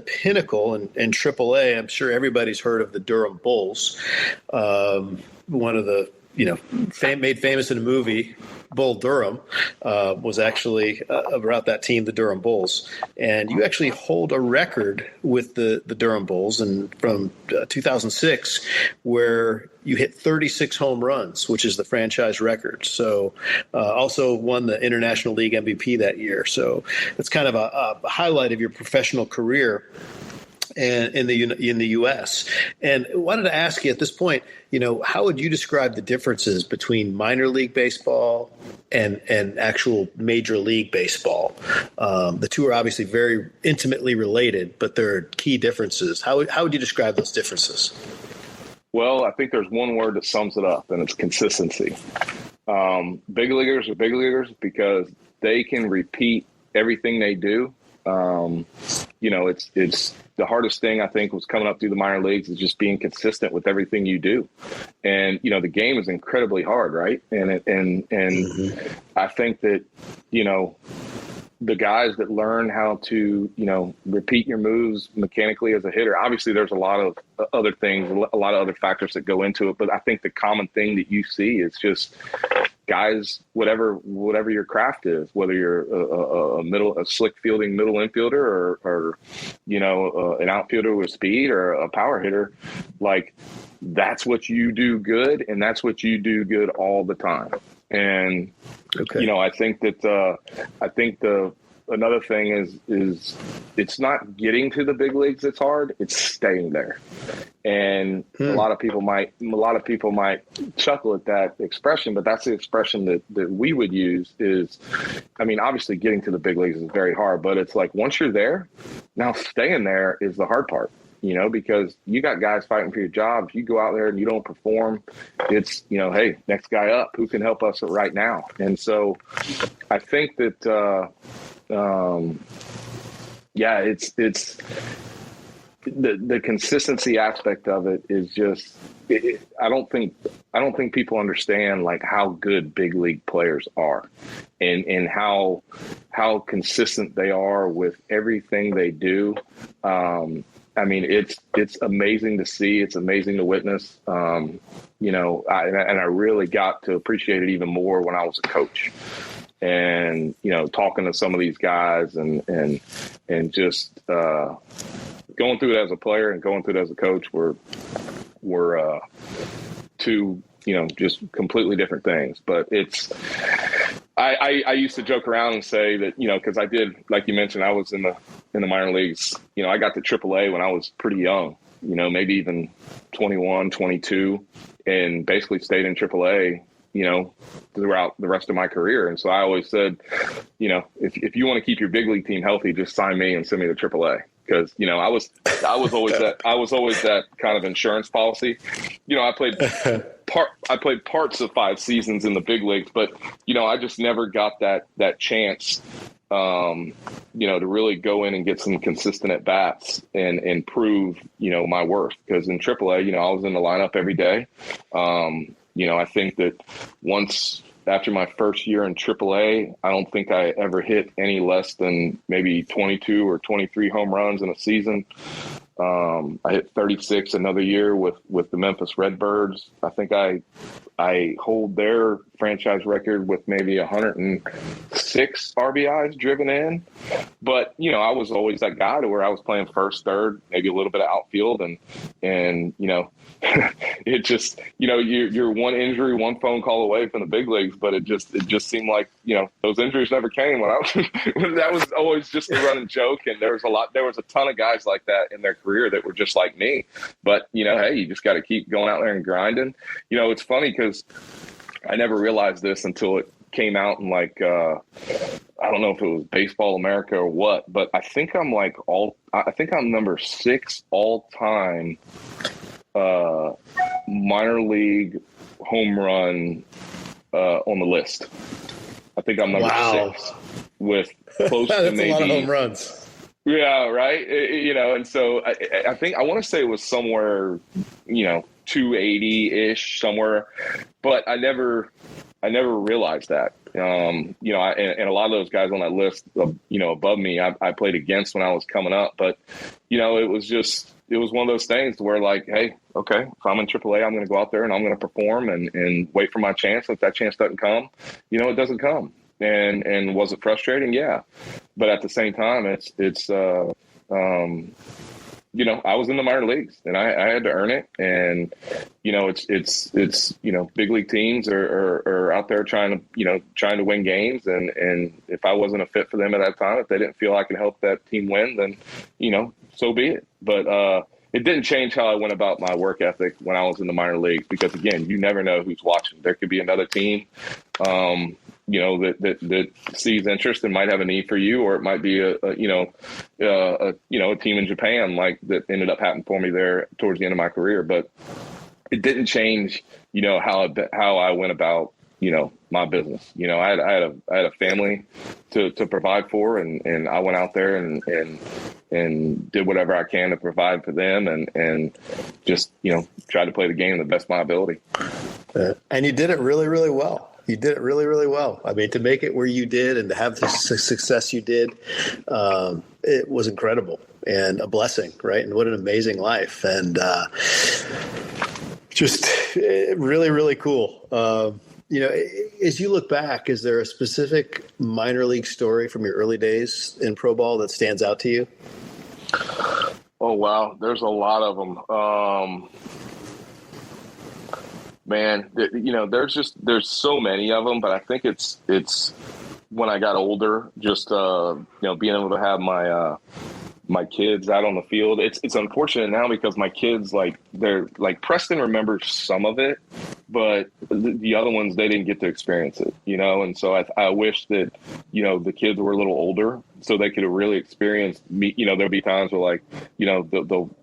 pinnacle in AAA, I'm sure everybody's heard of the Durham Bulls. One of the made famous in a movie, Bull Durham, was actually about that team, the Durham Bulls. And you actually hold a record with the Durham Bulls, and from 2006, where you hit 36 home runs, which is the franchise record. So also won the International League MVP that year. So it's kind of a highlight of your professional career and in the U.S. And I wanted to ask you at this point, how would you describe the differences between minor league baseball and actual major league baseball? The two are obviously very intimately related, but there are key differences. How would you describe those differences? Well, I think there's one word that sums it up, and it's consistency. Big leaguers are big leaguers because they can repeat everything they do. It's the hardest thing, I think, was coming up through the minor leagues is just being consistent with everything you do. And, the game is incredibly hard, right? And I think that, the guys that learn how to, repeat your moves mechanically as a hitter, obviously there's a lot of other things, a lot of other factors that go into it. But I think the common thing that you see is just guys, whatever your craft is, whether you're a slick fielding middle infielder or an outfielder with speed or a power hitter, like that's what you do good, and that's what you do good all the time. And I think that another thing is it's not getting to the big leagues that's hard, it's staying there. And a lot of people might chuckle at that expression, but that's the expression that we would use is, obviously getting to the big leagues is very hard, but it's like once you're there, now staying there is the hard part. Because you got guys fighting for your job. If you go out there and you don't perform, it's, hey, next guy up, who can help us right now? And so I think that, it's the consistency aspect of it is just, I don't think people understand like how good big league players are and how consistent they are with everything they do. I mean, it's amazing to see. It's amazing to witness. You know, I really got to appreciate it even more when I was a coach. And, you know, talking to some of these guys and just going through it as a player and going through it as a coach were two, you know, just completely different things. But I used to joke around and say that, you know, because I did, like you mentioned, I was in the minor leagues. You know, I got to AAA when I was pretty young, you know, maybe even 21, 22, and basically stayed in AAA, you know, throughout the rest of my career. And so I always said, you know, if you want to keep your big league team healthy, just sign me and send me to AAA. Because, you know, I was always that kind of insurance policy. You know, I played parts of 5 seasons in the big leagues, but, you know, I just never got that chance, you know, to really go in and get some consistent at bats and prove, you know, my worth. Because in AAA, you know, I was in the lineup every day. You know, I think that after my first year in AAA, I don't think I ever hit any less than maybe 22 or 23 home runs in a season. I hit 36 another year with the Memphis Redbirds. I think I hold their franchise record with maybe 106 RBIs driven in. But, you know, I was always that guy to where I was playing first, third, maybe a little bit of outfield. And you know, it just, you know, you're one injury, one phone call away from the big leagues, but it just seemed like, you know, those injuries never came when that was always just a running joke. And there was a ton of guys like that in their career that were just like me. But, you know, hey, you just got to keep going out there and grinding. You know, it's funny because I never realized this until it came out in like, I don't know if it was Baseball America or what, but I think I'm number 6 all time minor league home run on the list. I think I'm number 6 with close to maybe a lot of home runs. Yeah, right. You know, and so I think I want to say it was somewhere, you know, 280-ish somewhere, but I never realized that. You know, and a lot of those guys on that list, you know, above me, I played against when I was coming up, but you know, it was one of those things where like, hey, okay, if I'm in AAA, I'm going to go out there and I'm going to perform and wait for my chance. If that chance doesn't come, you know, it doesn't come. And was it frustrating? Yeah. But at the same time, it's you know, I was in the minor leagues and I had to earn it. And, you know, it's, you know, big league teams are out there trying to win games. And if I wasn't a fit for them at that time, if they didn't feel I could help that team win, then, you know, so be it. But, it didn't change how I went about my work ethic when I was in the minor leagues, because again, you never know who's watching. There could be another team, you know, that sees interest and might have a need for you, or it might be a team in Japan like that ended up happening for me there towards the end of my career. But it didn't change, you know, how I went about, you know, my business. You know, I had a family to provide for, and I went out there and did whatever I can to provide for them, and just, you know, tried to play the game to the best of my ability. And you did it really, really well. You did it really, really well. I mean, to make it where you did and to have the success you did, it was incredible and a blessing, right? And what an amazing life. And just really, really cool. You know, as you look back, is there a specific minor league story from your early days in pro ball that stands out to you? Oh, wow. There's a lot of them. Man, you know, there's so many of them, but I think it's when I got older, just, you know, being able to have my kids out on the field. It's unfortunate now because my kids, like, they're like, Preston remembers some of it, but the other ones, they didn't get to experience it, you know? And so I wish that, you know, the kids were a little older so they could have really experienced me. You know, there'll be times where, like, you know,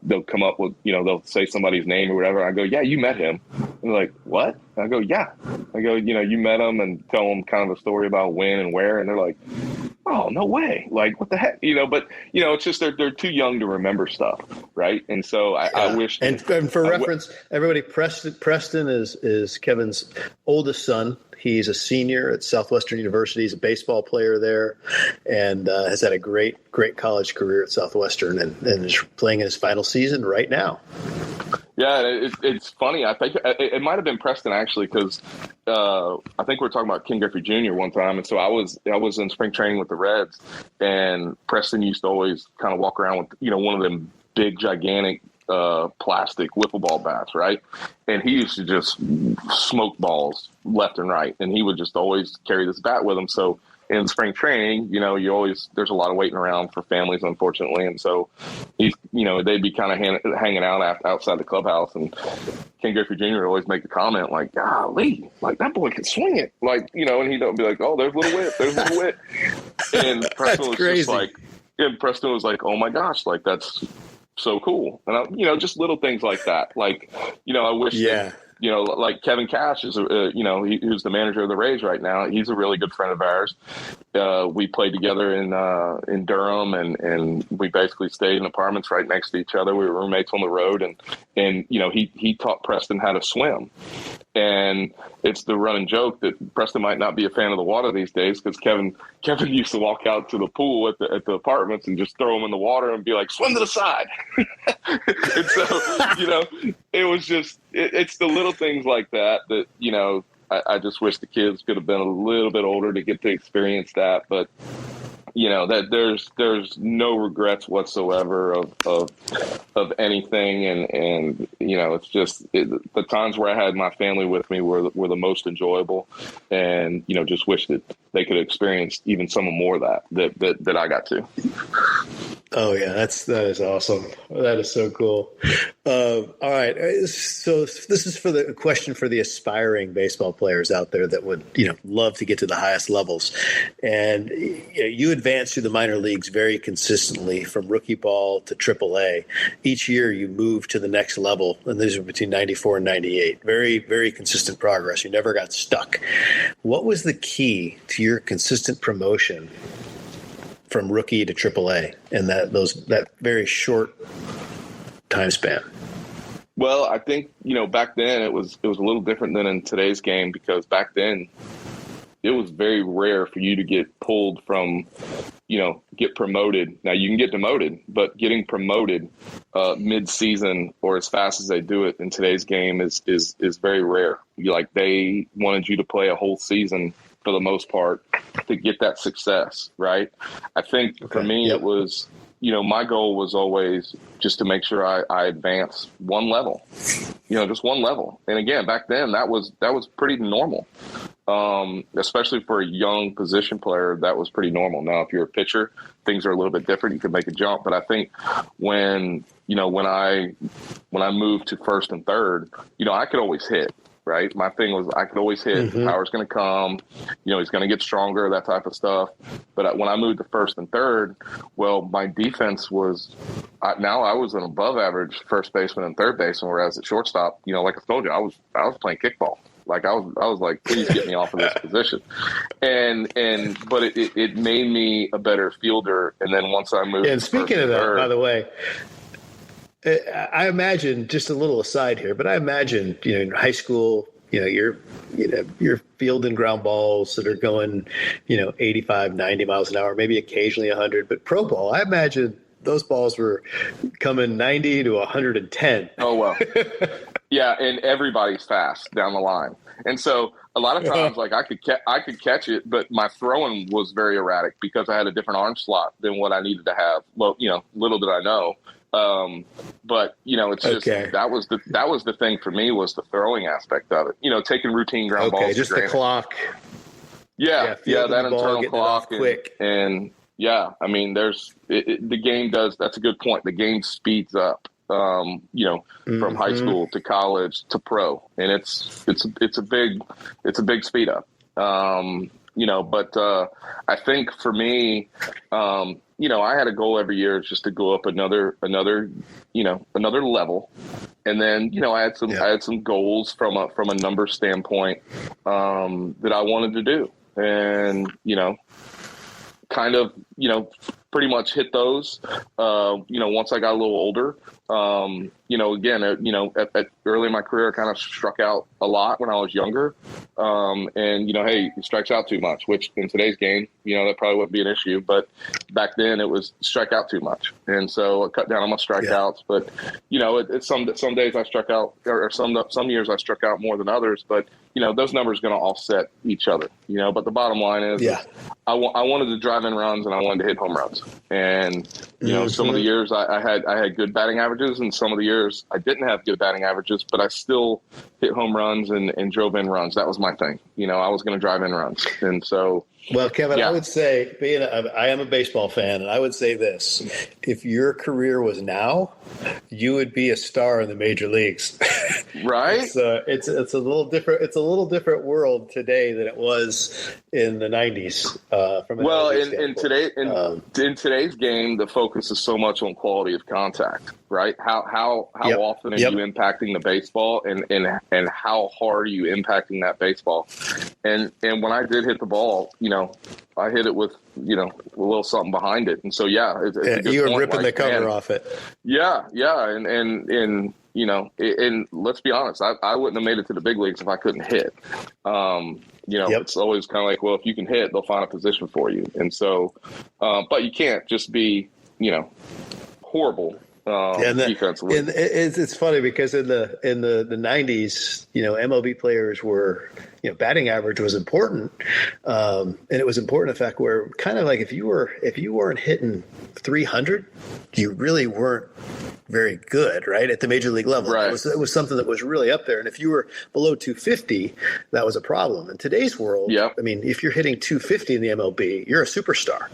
they'll come up with, you know, they'll say somebody's name or whatever. I go, yeah, you met him. And they're like, what? I go, yeah. I go, you know, you met him, and tell them kind of a story about when and where. And they're like, oh, no way. Like, what the heck? But, it's just they're too young to remember stuff, right? And so I wish. And for reference, everybody, Preston is Kevin's oldest son. He's a senior at Southwestern University. He's a baseball player there and has had a great college career at Southwestern and is playing in his final season right now. Yeah, it's funny. I think it might have been Preston actually, because I think we were talking about Ken Griffey Jr. one time, and so I was in spring training with the Reds, and Preston used to always kind of walk around with one of them big gigantic plastic wiffle ball bats, right? And he used to just smoke balls left and right, and he would just always carry this bat with him. So in spring training, there's a lot of waiting around for families, unfortunately. And so they'd be kind of hanging out outside the clubhouse, and Ken Griffey Jr. would always make the comment like, golly, like that boy can swing it. Like, and he'd be like, oh, there's little Witt. And Preston was crazy. Just like, and Preston was like, oh my gosh, like that's so cool. And just little things like that. Like, I wish that, like Kevin Cash is, who's the manager of the Rays right now. He's a really good friend of ours. We played together in Durham, and we basically stayed in apartments right next to each other. We were roommates on the road, and he taught Preston how to swim. And it's the running joke that Preston might not be a fan of the water these days, because Kevin used to walk out to the pool at the apartments and just throw him in the water and be like, swim to the side. And so, it was just, it's the little things like that, I just wish the kids could have been a little bit older to get to experience that. But, that there's no regrets whatsoever of anything. And it's just the times where I had my family with me were the most enjoyable, and, just wish that they could experience even some more of that I got to. Oh yeah, that is awesome. That is so cool. All right, so this is for the question for the aspiring baseball players out there that would love to get to the highest levels, and you advance through the minor leagues very consistently from rookie ball to AAA. Each year you move to the next level, and these are between 94 and 98. Very, very consistent progress. You never got stuck. What was the key to your consistent promotion from rookie to AAA in that very short time span? Well, I think, back then it was a little different than in today's game, because back then it was very rare for you to get pulled from, get promoted. Now you can get demoted, but getting promoted mid-season or as fast as they do it in today's game is very rare. They wanted you to play a whole season for the most part to get that success, right? I think for me, It was, my goal was always just to make sure I advance one level, just one level. And again, back then that was pretty normal. Especially for a young position player, that was pretty normal. Now, if you're a pitcher, things are a little bit different. You can make a jump. But I think when I moved to first and third, I could always hit. Right. My thing was I could always hit. Mm-hmm. The power's going to come. He's going to get stronger, that type of stuff. But when I moved to first and third, well, my defense was now I was an above average first baseman and third baseman, whereas at shortstop, like I told you, I was playing kickball. Like I was like, please get me off of this position. But it made me a better fielder. And then once I moved. And speaking of that, by the way, I imagine, just a little aside here, but I imagine, in high school, you're fielding ground balls that are going, 85, 90 miles an hour, maybe occasionally 100. But pro ball, I imagine those balls were coming 90 to 110. Oh, well. Yeah, and everybody's fast down the line. And so a lot of times, like I could catch it, but my throwing was very erratic because I had a different arm slot than what I needed to have. Well, little did I know. But it's just that was the thing for me, was the throwing aspect of it. Taking routine ground balls. Just the clock. Yeah, that internal clock quick. And yeah, I mean, the game does. That's a good point. The game speeds up. From high school to college to pro, and it's a big speed up. But I think for me, I had a goal every year just to go up another level. And then, I had some goals from a number standpoint, that I wanted to do. And, kind of, pretty much hit those, once I got a little older. Again, early in my career, I kind of struck out a lot when I was younger. Hey, he strikes out too much, which in today's game, that probably wouldn't be an issue. But back then it was strike out too much. And so I cut down on my strikeouts. But, it's some days I struck out, or some years I struck out more than others. But, those numbers are going to offset each other, but the bottom line is I wanted to drive in runs and I wanted to hit home runs. And, some of the years I had good batting averages, and some of the years I didn't have good batting averages, but I still hit home runs and drove in runs. That was my thing. I was going to drive in runs. And so, well, Kevin, I would say, I am a baseball fan, and I would say this: if your career was now, you would be a star in the major leagues. Right? It's a little different. It's a little different world today than it was in the '90s. In today's game, the focus is so much on quality of contact. Right? How often are you impacting the baseball, and how hard are you impacting that baseball? And when I did hit the ball, I hit it with, a little something behind it. And so, it's a good you were point, ripping the cover off it. Yeah. And let's be honest, I wouldn't have made it to the big leagues if I couldn't hit. It's always kind of like, well, if you can hit, they'll find a position for you. And so, but you can't just be, horrible. Defensively. And it's funny because in the 90s, MLB players were, batting average was important, and it was important in fact where kind of like if you weren't hitting 300, you really weren't very good, right, at the major league level. Right. It was something that was really up there, and if you were below 250, that was a problem. In today's world, I mean, if you're hitting 250 in the MLB, you're a superstar.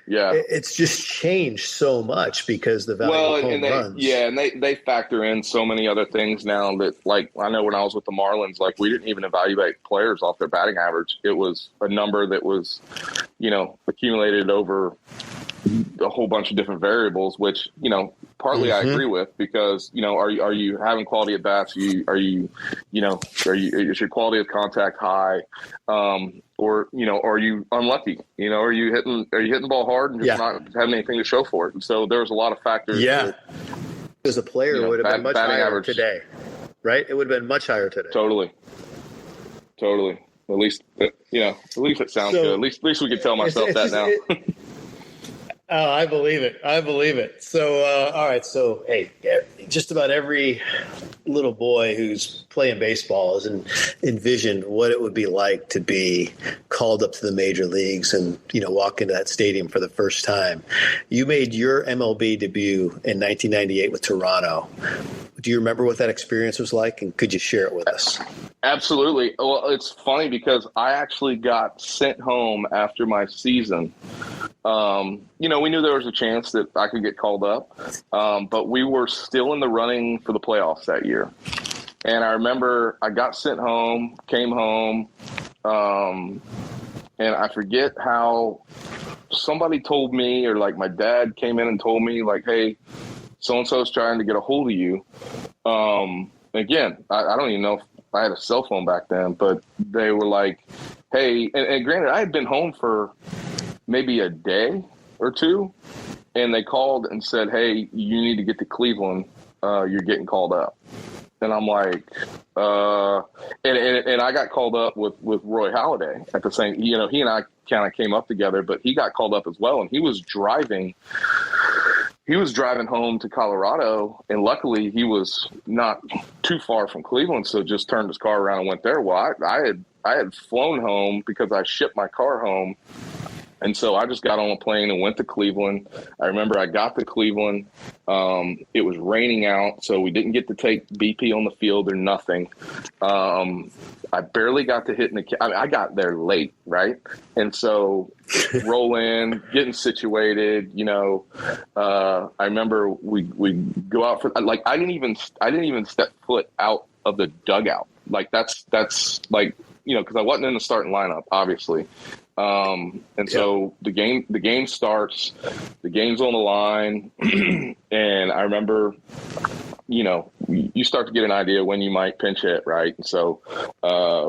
Yeah, it's just changed so much because the value of home runs. And they factor in so many other things now that, like, I know when I was with the Marlins, like, we didn't even evaluate players off their batting average. It was a number that was, accumulated over a whole bunch of different variables, which, partly I agree with, because, are you having quality at bats? Is your quality of contact high? Or are you unlucky? Are you hitting the ball hard and just not having anything to show for it? And so there was a lot of factors. Yeah. As a player, it would have been much higher average today, right? It would have been much higher today. Totally. At least it sounds good. At least we can tell myself that now. Oh, I believe it. So, all right. So, hey, just about every little boy who's playing baseball has envisioned what it would be like to be called up to the major leagues and, walk into that stadium for the first time. You made your MLB debut in 1998 with Toronto. Do you remember what that experience was like, and could you share it with us? Absolutely. Well, it's funny because I actually got sent home after my season. We knew there was a chance that I could get called up, but we were still in the running for the playoffs that year. And I remember I got sent home, came home, and I forget how somebody told me, or like my dad came in and told me, like, hey, so-and-so is trying to get a hold of you. Again, I don't even know if I had a cell phone back then, but they were like, hey, and granted, I had been home for maybe a day or two, and they called and said, hey, you need to get to Cleveland. You're getting called up. And I'm like, and I got called up with Roy Halladay at the same, he and I kind of came up together, but he got called up as well. And he was driving home to Colorado, and luckily he was not too far from Cleveland. So just turned his car around and went there. Well, I had flown home because I shipped my car home. And so I just got on a plane and went to Cleveland. I remember I got to Cleveland. It was raining out, so we didn't get to take BP on the field or nothing. I barely got to hit I got there late, right? And so roll in, getting situated. I remember we go out for, like, I didn't even step foot out of the dugout. Like that's like, because I wasn't in the starting lineup, obviously. So the game starts, the game's on the line. And I remember, you start to get an idea when you might pinch hit, right? And so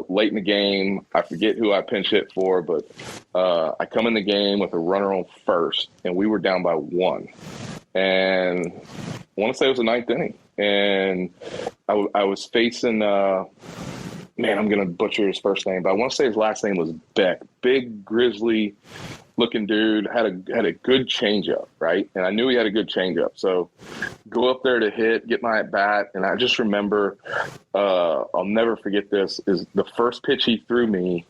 late in the game, I forget who I pinch hit for, but I come in the game with a runner on first, and we were down by 1. And I want to say it was the 9th inning. And I was facing man, I'm going to butcher his first name, but I want to say his last name was Beck. Big, grizzly looking dude, had a good changeup, right? And I knew he had a good changeup. So go up there to hit, get my at bat. And I just remember, I'll never forget this, is the first pitch he threw me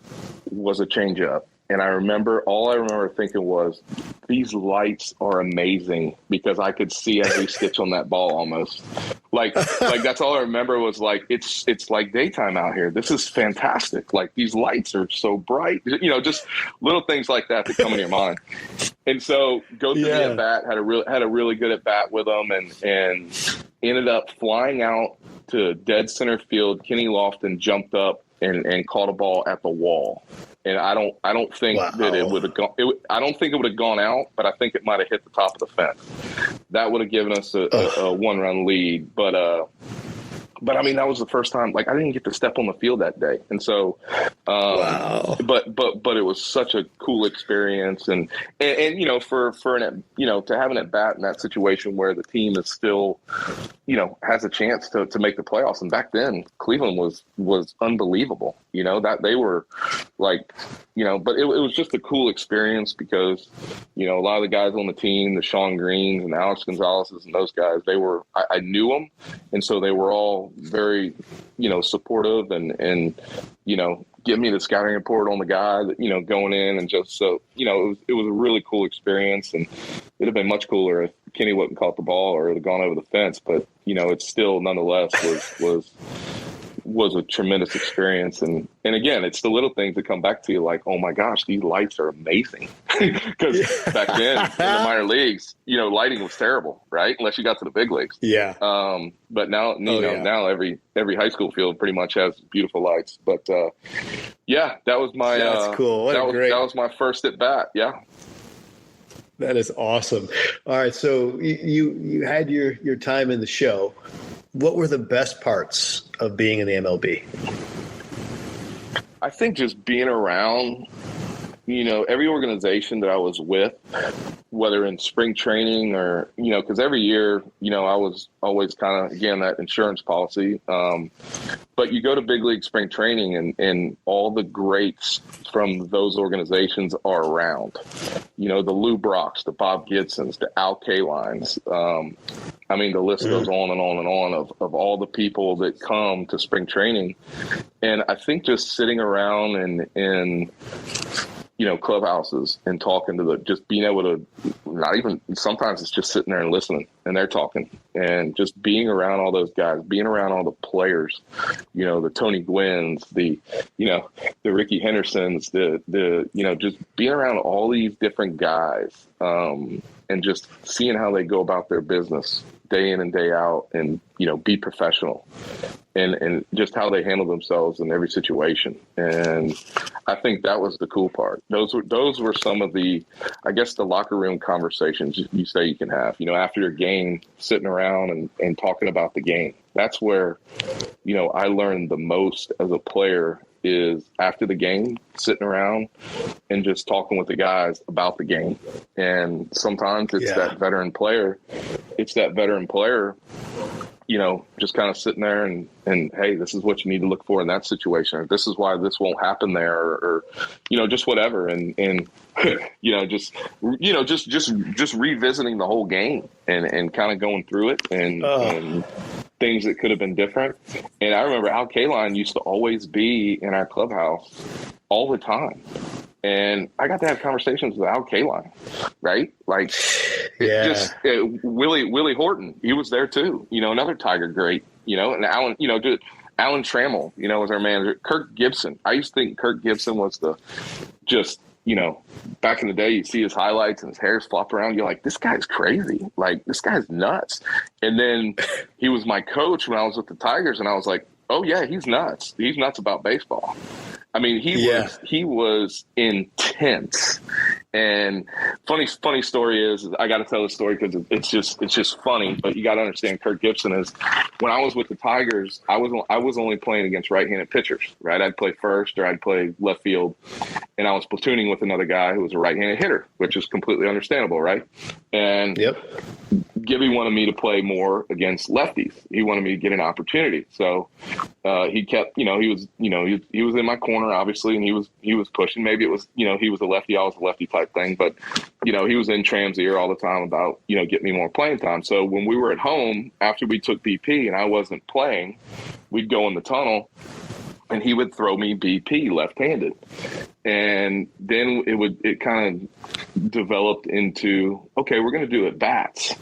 was a changeup. And all I remember thinking was, these lights are amazing, because I could see every stitch on that ball almost. Like that's all I remember was like, it's like daytime out here. This is fantastic. Like, these lights are so bright, just little things like that come in your mind. And so go through the at bat, had a really good at bat with them, and ended up flying out to dead center field. Kenny Lofton jumped up and caught a ball at the wall. And I don't think that it would have gone. I don't think it would have gone out, but I think it might have hit the top of the fence. That would have given us a 1-run lead. But I mean, that was the first time. Like, I didn't get to step on the field that day, and so, but it was such a cool experience, and for to have an at bat in that situation where the team is still, has a chance to make the playoffs. And back then, Cleveland was unbelievable. That they were like, but it was just a cool experience because, a lot of the guys on the team, the Sean Greens and Alex Gonzalez's and those guys, I knew them, and so they were all very, supportive and give me the scouting report on the guy that, going in, and just so, it was a really cool experience, and it'd have been much cooler if Kenny wouldn't caught the ball or it had gone over the fence, but, it still nonetheless was a tremendous experience. And again, it's the little things that come back to you, like, oh my gosh, these lights are amazing. Because back then in the minor leagues, lighting was terrible, right? Unless you got to the big leagues. Yeah. But now, now every high school field pretty much has beautiful lights. But that was my, that's cool. That was my first at bat. Yeah. That is awesome. All right. So you had your time in the show. What were the best parts of being in the MLB? I think just being around, every organization that I was with, whether in spring training or, because every year, I was always kind of, again, that insurance policy. But you go to big league spring training and all the greats from those organizations are around. The Lou Brocks, the Bob Gidsons, the Al Kalines. I mean, the list goes on and on and on of all the people that come to spring training. And I think just sitting around in clubhouses and talking to just being able to, not even, sometimes it's just sitting there and listening, and they're talking, and just being around all those guys, being around all the players, the Tony Gwynns, the Ricky Hendersons, just being around all these different guys, and just seeing how they go about their business day in and day out, and, be professional, and just how they handle themselves in every situation. And I think that was the cool part. Those were some of the, I guess, the locker room conversations you say you can have, after your game, sitting around and talking about the game. That's where, I learned the most as a player, is after the game, sitting around and just talking with the guys about the game. And sometimes it's that veteran player. Just kind of sitting there and hey, this is what you need to look for in that situation, or this is why this won't happen there, or just whatever. And just revisiting the whole game and kind of going through it and things that could have been different. And I remember Al Kaline used to always be in our clubhouse all the time. And I got to have conversations with Al Kaline, right? Like, Willie Horton, he was there too. Another Tiger great. And Alan, Alan Trammell, was our manager. Kirk Gibson. I used to think Kirk Gibson was back in the day, you see his highlights and his hair's flopping around. You're like, this guy's crazy. Like, this guy's nuts. And then he was my coach when I was with the Tigers, and I was like, oh yeah, he's nuts. He's nuts about baseball. I mean, he was intense. And funny story is, I got to tell the story because it's just funny. But you got to understand, Kirk Gibson is, when I was with the Tigers, I was only playing against right-handed pitchers, right? I'd play first or I'd play left field, and I was platooning with another guy who was a right-handed hitter, which is completely understandable, right? And Gibby wanted me to play more against lefties. He wanted me to get an opportunity. So he kept, he was in my corner, obviously, and he was pushing. Maybe it was, he was a lefty, I was a lefty type thing. But, he was in Tram's ear all the time about, getting me more playing time. So when we were at home, after we took BP and I wasn't playing, we'd go in the tunnel and he would throw me BP left-handed. And then it kind of developed into, okay, we're going to do it bats.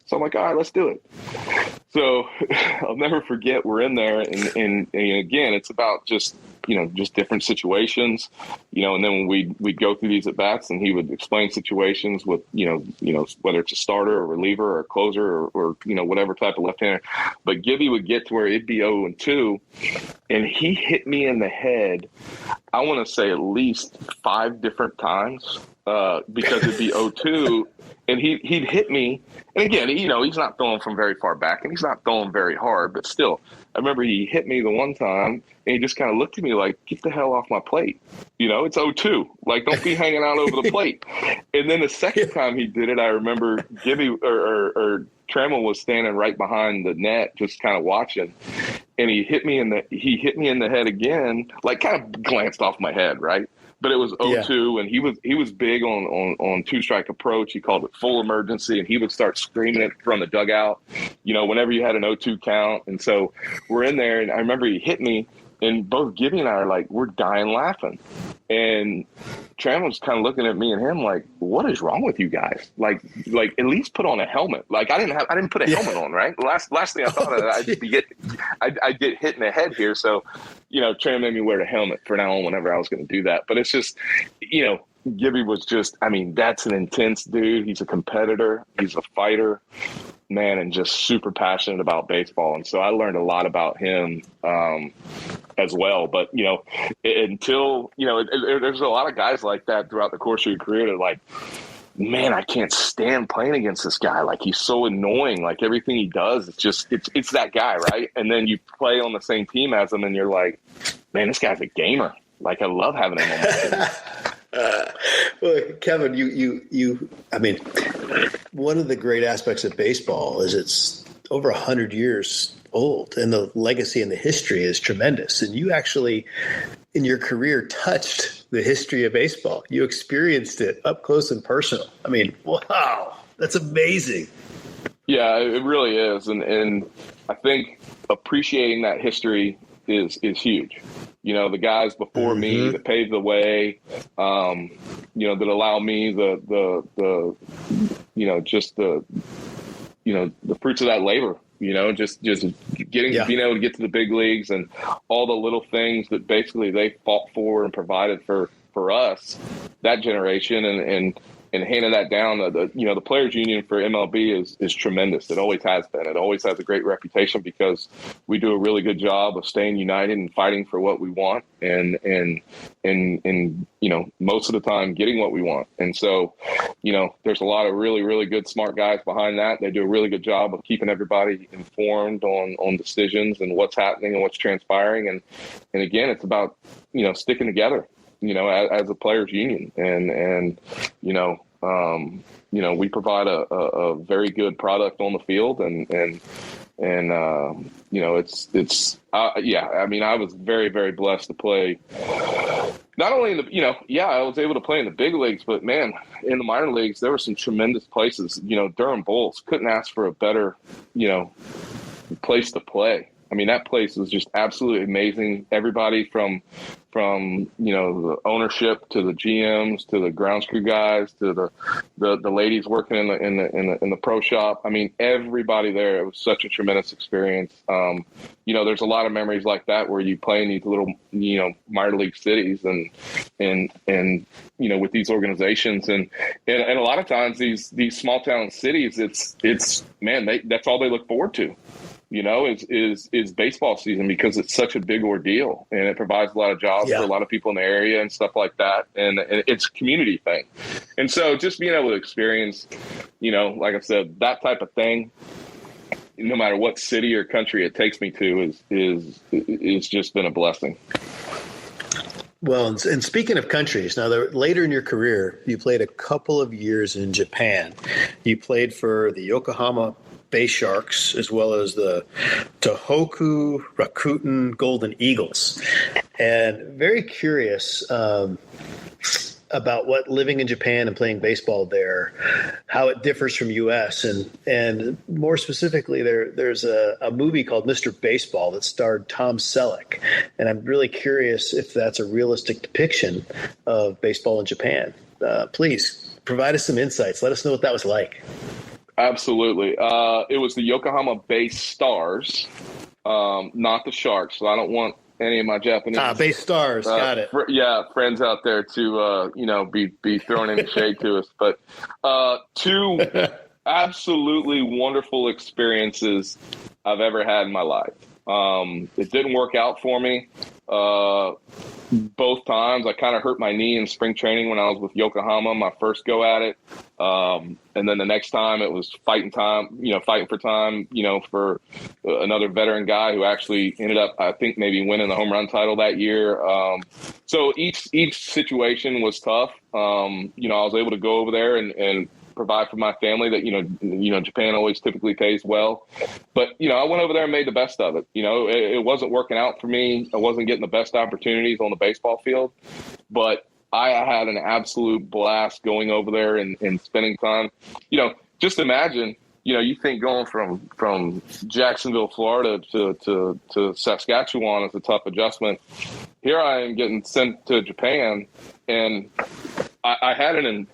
So I'm like, all right, let's do it. So I'll never forget, we're in there, and again, it's about just different situations, and then we'd go through these at bats, and he would explain situations with, whether it's a starter or reliever or closer or whatever type of left-hander. But Gibby would get to where it'd be 0-2, and he hit me in the head, I want to say at least 5 different times, because it'd be 0-2. And he'd hit me, and again, he's not throwing from very far back, and he's not throwing very hard, but still, I remember he hit me the one time, and he just kind of looked at me like, get the hell off my plate. It's 0-2. Like, don't be hanging out over the plate. And then the second time he did it, I remember Gibby or Trammell was standing right behind the net, just kind of watching, and he hit me in the head again, like kind of glanced off my head, right? But it was 0-2, and he was big on two-strike approach. He called it full emergency, and he would start screaming it from the dugout, whenever you had an 0-2 count. And so we're in there, and I remember he hit me, and both Gibby and I are like, we're dying laughing. And Trammell was kind of looking at me and him like, what is wrong with you guys? Like at least put on a helmet. Like I didn't put a helmet on, right? Last thing I thought I'd get hit in the head here. So, Trammell made me wear the helmet for now on whenever I was going to do that. But it's just, Gibby was just, that's an intense dude. He's a competitor. He's a fighter, man, and just super passionate about baseball. And so I learned a lot about him as well. But, until, there's a lot of guys like that throughout the course of your career that like, man, I can't stand playing against this guy. Like, he's so annoying. Like, everything he does, it's that guy, right? And then you play on the same team as him, and you're like, man, this guy's a gamer. Like, I love having him on my team. Well, Kevin, one of the great aspects of baseball is it's over 100 years old, and the legacy and the history is tremendous. And you actually, in your career, touched the history of baseball. You experienced it up close and personal. Wow, that's amazing. Yeah, it really is. And I think appreciating that history is huge. The guys before me that paved the way, that allow me the fruits of that labor, just being able to get to the big leagues and all the little things that basically they fought for and provided for us, that generation, and handing that down. The Players Union for MLB is tremendous. It always has been. It always has a great reputation because we do a really good job of staying united and fighting for what we want, and most of the time getting what we want. And so, there's a lot of really, really good, smart guys behind that. They do a really good job of keeping everybody informed on decisions and what's happening and what's transpiring. And again, it's about, sticking together, as a Players Union, and we provide a very good product on the field, and I was very, very blessed to play. Not only in the, I was able to play in the big leagues, but man, in the minor leagues, there were some tremendous places. Durham Bulls, couldn't ask for a better, place to play. That place was just absolutely amazing. Everybody from the ownership to the GMs to the grounds crew guys to the ladies working in the pro shop. Everybody there. It was such a tremendous experience. There's a lot of memories like that where you play in these little minor league cities and with these organizations and a lot of times these small town cities, it's man, that's all they look forward to. is baseball season, because it's such a big ordeal and it provides a lot of jobs for a lot of people in the area and stuff like that. And it's a community thing. And so just being able to experience, like I said, that type of thing, no matter what city or country it takes me to, is just been a blessing. Well, and speaking of countries, now later in your career, you played a couple of years in Japan. You played for the Yokohama Bay Sharks as well as the Tohoku Rakuten Golden Eagles. And very curious about what living in Japan and playing baseball there, how it differs from U.S. And more specifically, there's a movie called Mr. Baseball that starred Tom Selleck. And I'm really curious if that's a realistic depiction of baseball in Japan. Please provide us some insights. Let us know what that was like. Absolutely. It was the Yokohama Bay Stars, not the Sharks. So I don't want any of my Japanese Bay Stars, got it. Friends out there to be throwing any shade to us. But two absolutely wonderful experiences I've ever had in my life. It didn't work out for me both times. I kind of hurt my knee in spring training when I was with Yokohama, my first go at it. And then the next time it was fighting for time, for another veteran guy who actually ended up, I think, maybe winning the home run title that year. So each situation was tough. I was able to go over there and provide for my family that, Japan always typically pays well. But, I went over there and made the best of it. It wasn't working out for me. I wasn't getting the best opportunities on the baseball field, but I had an absolute blast going over there and spending time. Just imagine, you think going from Jacksonville, Florida to Saskatchewan is a tough adjustment. Here I am getting sent to Japan, and I had an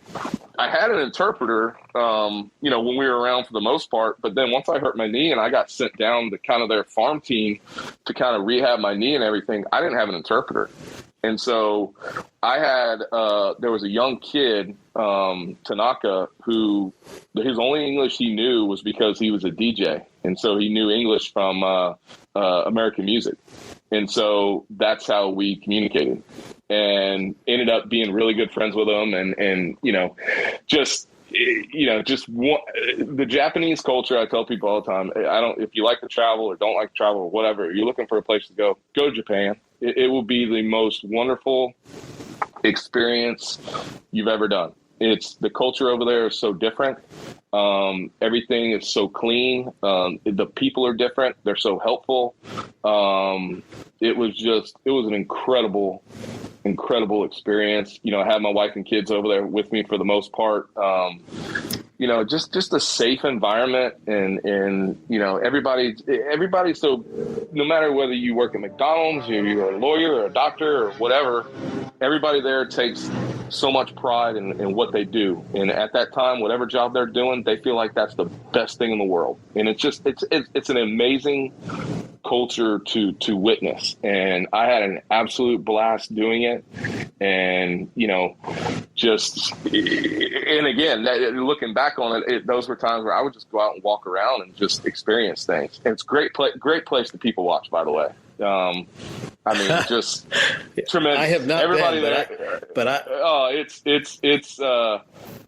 interpreter, when we were around for the most part. But then once I hurt my knee and I got sent down to kind of their farm team to kind of rehab my knee and everything, I didn't have an interpreter. And so I had, there was a young kid, Tanaka, who his only English he knew was because he was a DJ. And so he knew English from American music. And so that's how we communicated, and ended up being really good friends with him. And the Japanese culture, I tell people all the time, if you like to travel or don't like to travel or whatever, you're looking for a place to go to Japan. It will be the most wonderful experience you've ever done. The culture over there is so different. Everything is so clean. The people are different. They're so helpful. It was an incredible experience. I had my wife and kids over there with me for the most part. Just a safe environment, and everybody. So no matter whether you work at McDonald's, you're a lawyer or a doctor or whatever, everybody there takes so much pride in what they do. And at that time, whatever job they're doing, they feel like that's the best thing in the world. And it's an amazing culture to witness. And I had an absolute blast doing it. And, and again, looking back on it, those were times where I would just go out and walk around and just experience things. And it's great place to people watch, by the way. Just tremendous. I have not everybody there,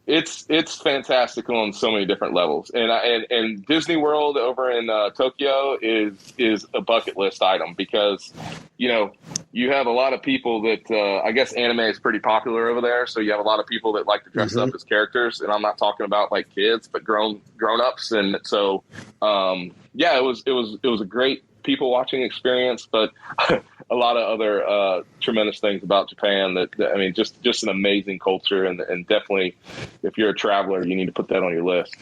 it's fantastic on so many different levels. And Disney World over in Tokyo is a bucket list item, because you have a lot of people that I guess anime is pretty popular over there, so you have a lot of people that like to dress up as characters, and I'm not talking about like kids, but grown ups. And so it was a great people watching experience, but a lot of other tremendous things about Japan just an amazing culture, and definitely if you're a traveler, you need to put that on your list.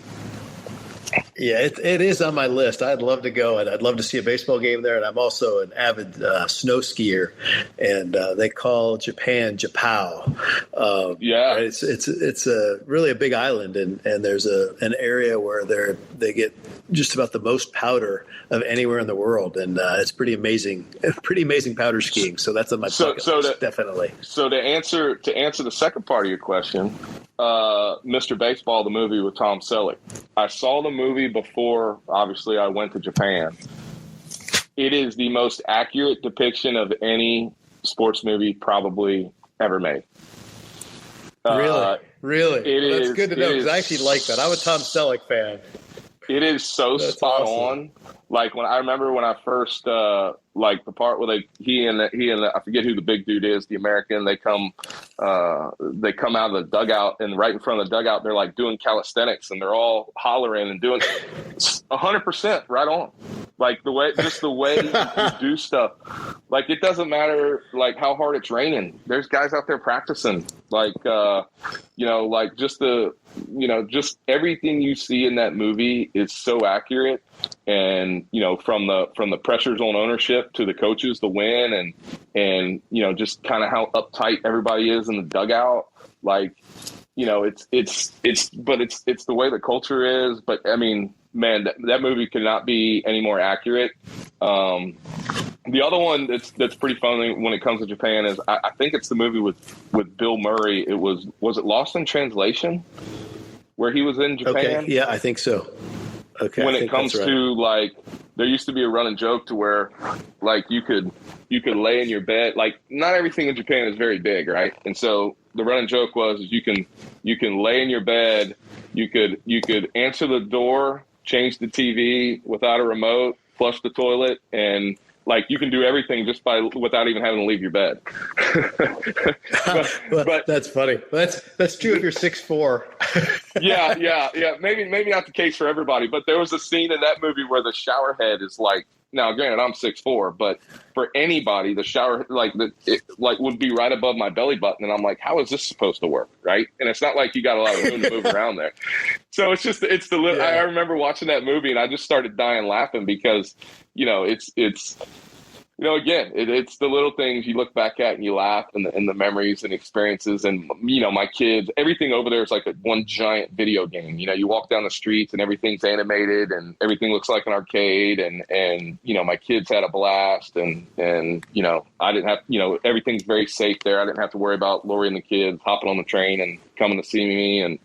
Yeah, it is on my list. I'd love to go, and I'd love to see a baseball game there. And I'm also an avid snow skier, and they call Japan Japao. Right? It's really a big island, and there's an area where they get just about the most powder of anywhere in the world, and it's pretty amazing powder skiing. So that's on my bucket list, definitely. So to answer the second part of your question, Mr. Baseball, the movie with Tom Selleck, I saw the movie before, obviously, I went to Japan. it is the most accurate depiction of any sports movie probably ever made. Really? Well, that's good to know, because I actually like that. I'm a Tom Selleck fan. It is so That's spot awesome. on. Like when I first like the part where he and I forget who the big dude is, the American, they come out of the dugout, and right in front of the dugout they're like doing calisthenics, and they're all hollering and doing 100% right on. Like the way you do stuff. Like it doesn't matter like how hard it's raining. There's guys out there practicing. Like like just everything you see in that movie is so accurate. And from the pressures on ownership to the coaches to win, and just kind of how uptight everybody is in the dugout. Like it's the way the culture is. But I mean, man, that movie could not be any more accurate. The other one that's pretty funny when it comes to Japan is I think it's the movie with Bill Murray. Was it Lost in Translation, where he was in Japan? Okay, yeah, I think so. Okay, when it comes to like, there used to be a running joke to where like you could lay in your bed. Like not everything in Japan is very big, right? And so the running joke was you can lay in your bed, you could answer the door, change the TV without a remote, flush the toilet, and like you can do everything just without even having to leave your bed. but that's funny. That's true if you're 6'4". yeah. Maybe not the case for everybody, but there was a scene in that movie where the shower head is like. Now, granted, I'm 6'4", but for anybody, the shower would be right above my belly button, and I'm like, how is this supposed to work, right? And it's not like you got a lot of room to move around there. So I remember watching that movie, and I just started dying laughing because, it's the little things you look back at and you laugh, and the memories and experiences. And, my kids, everything over there is like one giant video game. You walk down the streets and everything's animated and everything looks like an arcade. And my kids had a blast. And I didn't have, everything's very safe there. I didn't have to worry about Lori and the kids hopping on the train and coming to see me. And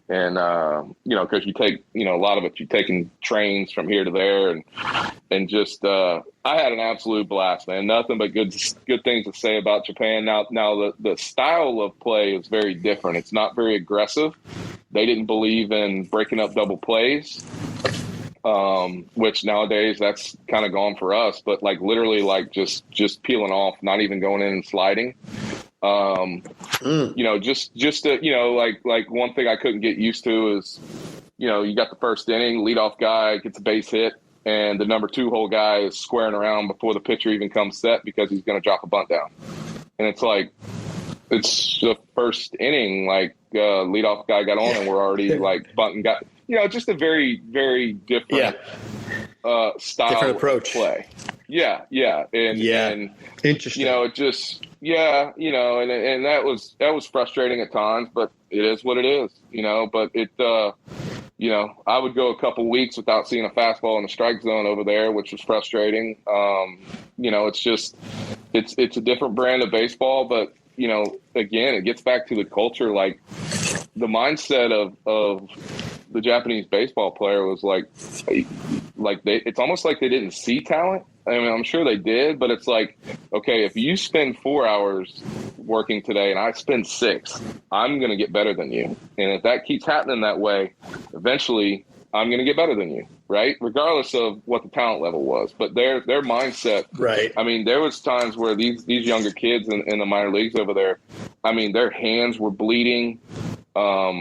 because you take, a lot of it, you're taking trains from here to there and just, I had an absolute blast, man. Nothing but good things to say about Japan. Now the style of play is very different. It's not very aggressive. They didn't believe in breaking up double plays, which nowadays that's kind of gone for us. But like literally, like just peeling off, not even going in and sliding. Just to, like one thing I couldn't get used to is, you got the first inning, leadoff guy gets a base hit, and the number 2 hole guy is squaring around before the pitcher even comes set because he's going to drop a bunt down. And it's like, it's the first inning, like leadoff guy got on and we're already like bunting guy. Just a very, very different style different approach. Of play. Yeah. And interesting. It just, and that was frustrating at times, but it is what it is, but it, I would go a couple weeks without seeing a fastball in the strike zone over there, which was frustrating. It's just, it's a different brand of baseball, but, again, it gets back to the culture. Like the mindset of the Japanese baseball player was it's almost like they didn't see talent. I mean, I'm sure they did, but it's like, okay, if you spend 4 hours working today and I spend 6, I'm going to get better than you. And if that keeps happening that way, eventually I'm going to get better than you, right? Regardless of what the talent level was. But their mindset, right? I mean, there was times where these younger kids in the minor leagues over there, I mean, their hands were bleeding. I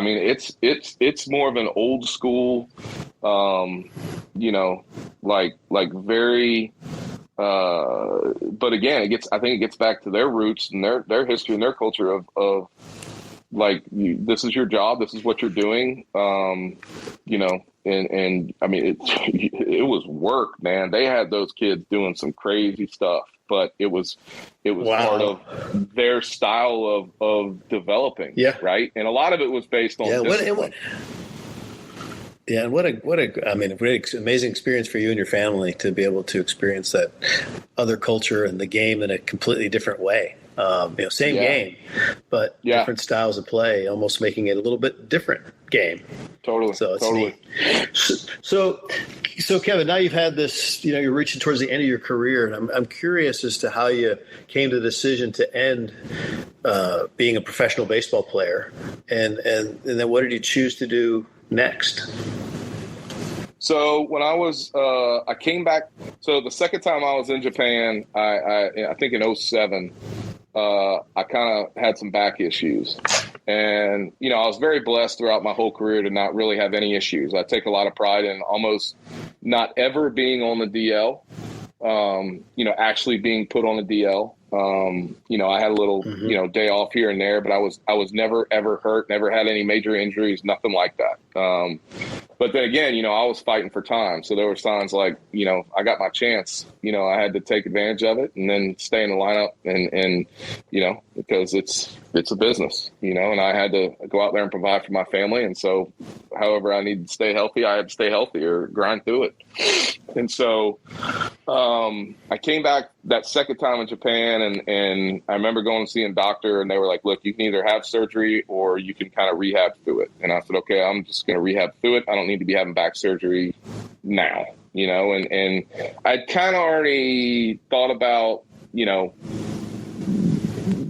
mean, it's more of an old school, like very, but again, I think it gets back to their roots and their history and their culture of like, this is your job. This is what you're doing. And I mean, it was work, man. They had those kids doing some crazy stuff, but it was wow. part of their style of developing. Yeah. Right. And a lot of it was based on discipline. And what a great, amazing experience for you and your family to be able to experience that other culture and the game in a completely different way. Same game, but Yeah. different styles of play, almost making it a little bit different game. Totally. So it's totally. neat. So Kevin, now you've had this, you're reaching towards the end of your career, and I'm curious as to how you came to the decision to end being a professional baseball player, and then what did you choose to do next? So when I came back. So the second time I was in Japan, I think in 2007, I kind of had some back issues. And, I was very blessed throughout my whole career to not really have any issues. I take a lot of pride in almost not ever being on the DL, actually being put on the DL. I had a little, day off here and there, but I was never, ever hurt, never had any major injuries, nothing like that. But then again, I was fighting for time. So there were signs like, I got my chance, I had to take advantage of it and then stay in the lineup and because it's a business, and I had to go out there and provide for my family. And so however I needed to stay healthy, I had to stay healthy or grind through it. And so I came back that second time in Japan and I remember going and seeing a doctor and they were like, look, you can either have surgery or you can kind of rehab through it. And I said, okay, I'm just going to rehab through it. I don't need to be having back surgery now, and I'd kind of already thought about,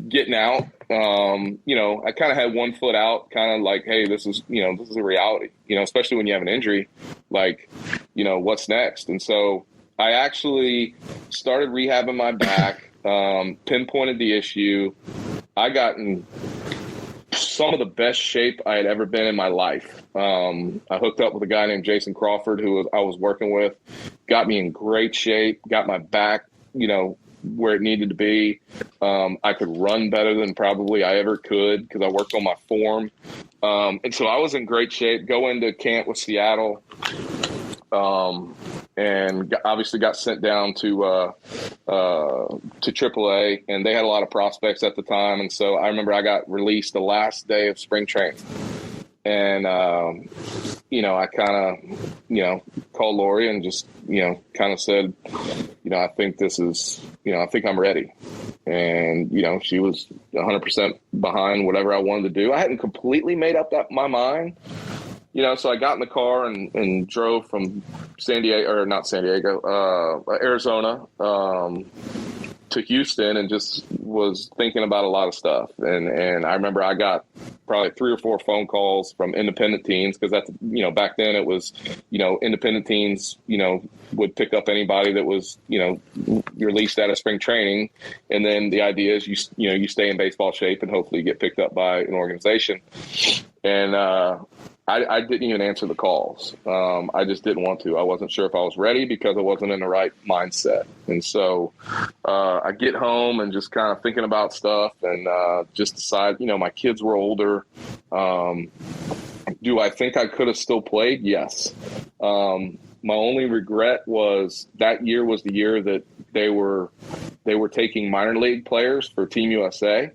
getting out. I kind of had one foot out, kind of like, hey, this is a reality, especially when you have an injury, like, what's next? And so I actually started rehabbing my back, pinpointed the issue. I got in some of the best shape I had ever been in my life. I hooked up with a guy named Jason Crawford, who I was working with, got me in great shape, got my back, where it needed to be. I could run better than probably I ever could because I worked on my form. And so I was in great shape, go into camp with Seattle, and obviously got sent down to AAA, and they had a lot of prospects at the time. And so I remember I got released the last day of spring training. And, I kind of, called Lori and just, kind of said, I think this is, I think I'm ready. And, she was 100% behind whatever I wanted to do. I hadn't completely made up my mind, so I got in the car and drove from Arizona, to Houston and just was thinking about a lot of stuff. And I remember I got probably 3 or 4 phone calls from independent teams because that's, back then it was, independent teams, would pick up anybody that was, released out of spring training. And then the idea is you stay in baseball shape and hopefully you get picked up by an organization. And, I didn't even answer the calls. I just didn't want to. I wasn't sure if I was ready because I wasn't in the right mindset. And so I get home and just kind of thinking about stuff and just decide, my kids were older. Do I think I could have still played? Yes. My only regret was that year was the year that they were taking minor league players for Team USA.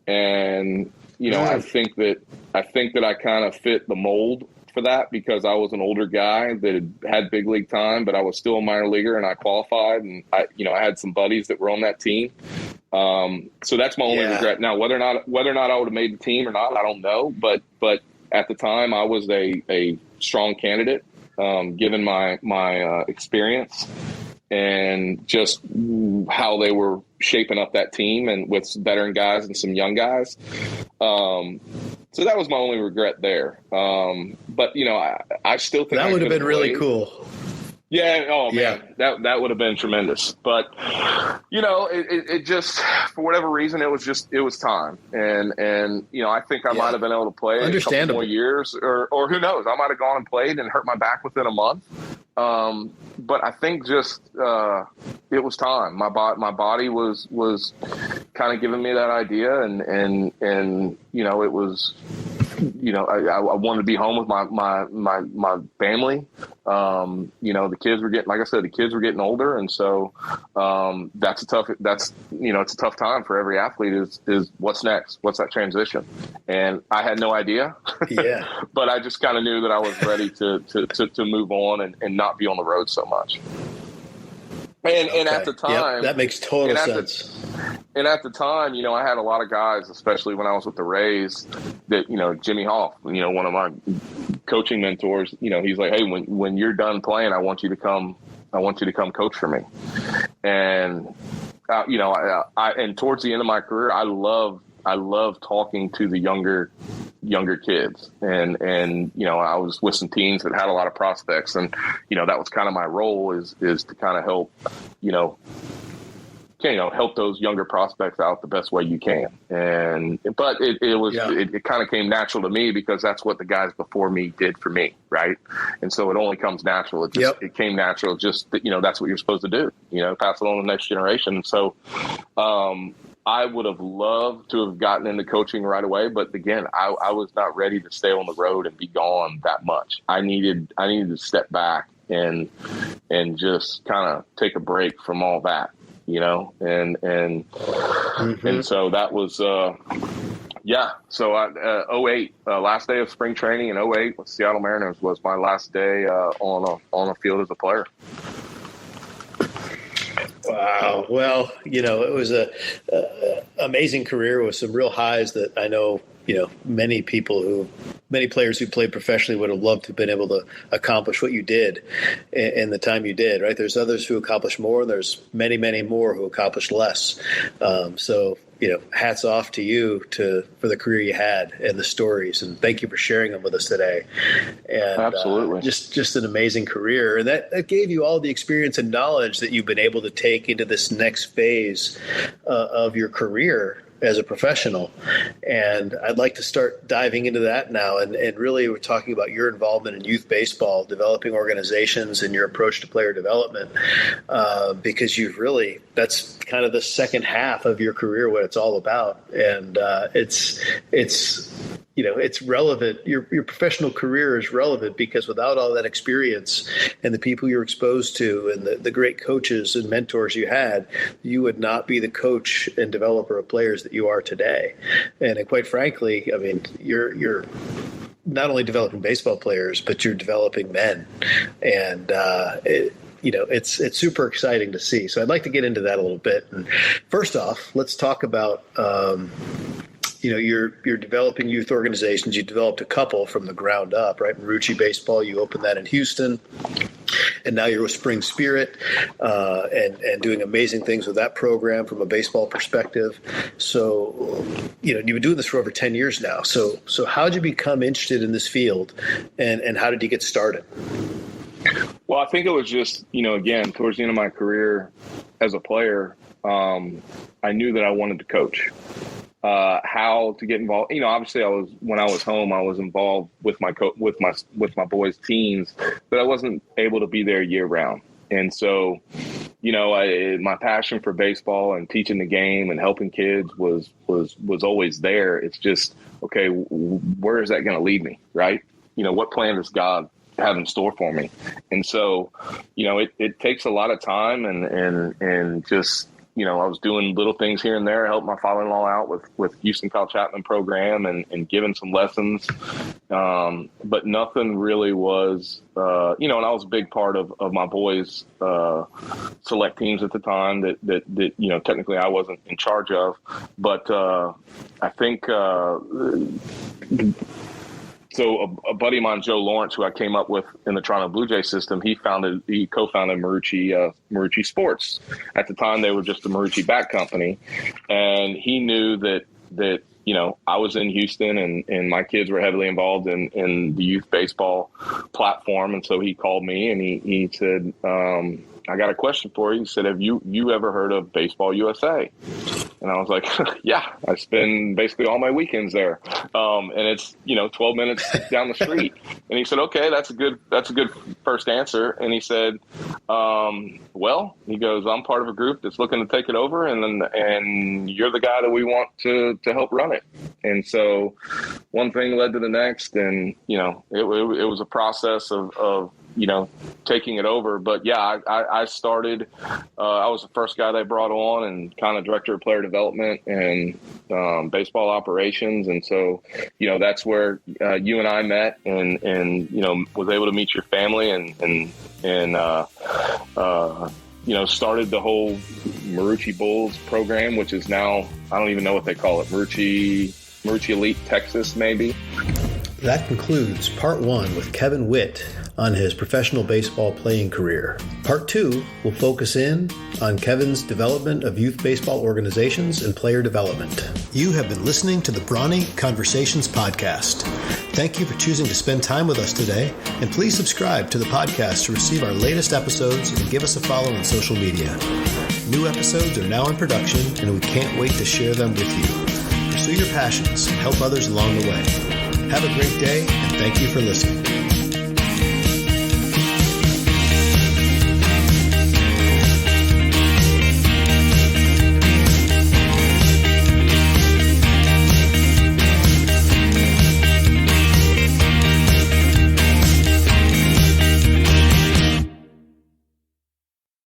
And, I think that I kind of fit the mold for that because I was an older guy that had big league time, but I was still a minor leaguer and I qualified and I had some buddies that were on that team. So that's my only regret. Now, whether or not I would have made the team or not, I don't know. But at the time I was a strong candidate, given my experience and just how they were shaping up that team and with some veteran guys and some young guys. So that was my only regret there. But, I still think that would have been really cool. Yeah. Oh man, that would have been tremendous. But, it just, for whatever reason, it was time. And I think I might have been able to play a couple more years or who knows, I might've gone and played and hurt my back within a month. But I think just, it was time. My body was kind of giving me that idea and it was, I wanted to be home with my family. The kids were getting, like I said, the kids were getting older. And so, it's a tough time for every athlete is what's next? What's that transition? And I had no idea. Yeah. But I just kind of knew that I was ready to move on and not be on the road so much. And at the time, that makes total sense. And at the time, I had a lot of guys, especially when I was with the Rays, that, Jimmy Hoff, one of my coaching mentors, he's like, hey, when you're done playing, I want you to come coach for me. And, and towards the end of my career, I love talking to the younger kids. And, I was with some teams that had a lot of prospects, and, that was kind of my role is to kind of help, help those younger prospects out the best way you can. But it kind of came natural to me because that's what the guys before me did for me. Right. And so it only comes natural. It came natural. Just that, that's what you're supposed to do, pass it on to the next generation. So, I would have loved to have gotten into coaching right away. But again, I was not ready to stay on the road and be gone that much. I needed to step back and just kind of take a break from all that. And so that was, So I, 08, last day of spring training in 08 with Seattle Mariners was my last day on a field as a player. Wow. Well, it was a amazing career with some real highs that I know, many players who played professionally would have loved to have been able to accomplish what you did in the time you did, right? There's others who accomplished more, and there's many, many more who accomplished less. So, hats off to you for the career you had and the stories, and thank you for sharing them with us today. And absolutely, just an amazing career, and that gave you all the experience and knowledge that you've been able to take into this next phase of your career as a professional. And I'd like to start diving into that now. And really, we're talking about your involvement in youth baseball, developing organizations, and your approach to player development, because that's kind of the second half of your career, what it's all about. And it's relevant. Your professional career is relevant because without all that experience and the people you're exposed to and the great coaches and mentors you had, you would not be the coach and developer of players that you are today. And quite frankly, I mean, you're not only developing baseball players, but you're developing men. And it's super exciting to see. So I'd like to get into that a little bit. And first off, let's talk about you're developing youth organizations. You developed a couple from the ground up, right? Marucci Baseball, you opened that in Houston, and now you're with Spring Spirit, and doing amazing things with that program from a baseball perspective. So, you've been doing this for over 10 years now. So how did you become interested in this field, and how did you get started? Well, I think it was just, again, towards the end of my career as a player, I knew that I wanted to coach. How to get involved. Obviously when I was home, I was involved with my boys' teams, but I wasn't able to be there year round. And so, my passion for baseball and teaching the game and helping kids was always there. It's just, okay, where is that going to lead me? Right. What plan does God have in store for me? And so, it takes a lot of time and just, I was doing little things here and there, helping my father-in-law out with Houston Kyle Chapman program and giving some lessons. But nothing really was, and I was a big part of my boys' select teams at the time that technically I wasn't in charge of. But I think so a buddy of mine, Joe Lawrence, who I came up with in the Toronto Blue Jay system, he co-founded Marucci Sports. At the time, they were just a Marucci bat company. And he knew that I was in Houston and my kids were heavily involved in the youth baseball platform. And so he called me and he said, I got a question for you. He said, have you ever heard of Baseball USA? And I was like, yeah, I spend basically all my weekends there. And it's, 12 minutes down the street. And he said, okay, that's a good first answer. And he said, well, he goes, I'm part of a group that's looking to take it over. And you're the guy that we want to help run it. And so one thing led to the next. And, it was a process of taking it over. But yeah, I started, I was the first guy they brought on and kind of director of player development and baseball operations. And so, that's where you and I met and was able to meet your family and started the whole Marucci Bulls program, which is now, I don't even know what they call it, Marucci Elite Texas, maybe. That concludes part 1 with Kevin Witt on his professional baseball playing career. Part 2 will focus in on Kevin's development of youth baseball organizations and player development. You have been listening to the Brawny Conversations podcast. Thank you for choosing to spend time with us today, and please subscribe to the podcast to receive our latest episodes and give us a follow on social media. New episodes are now in production, and we can't wait to share them with you. Pursue your passions and help others along the way. Have a great day, and thank you for listening.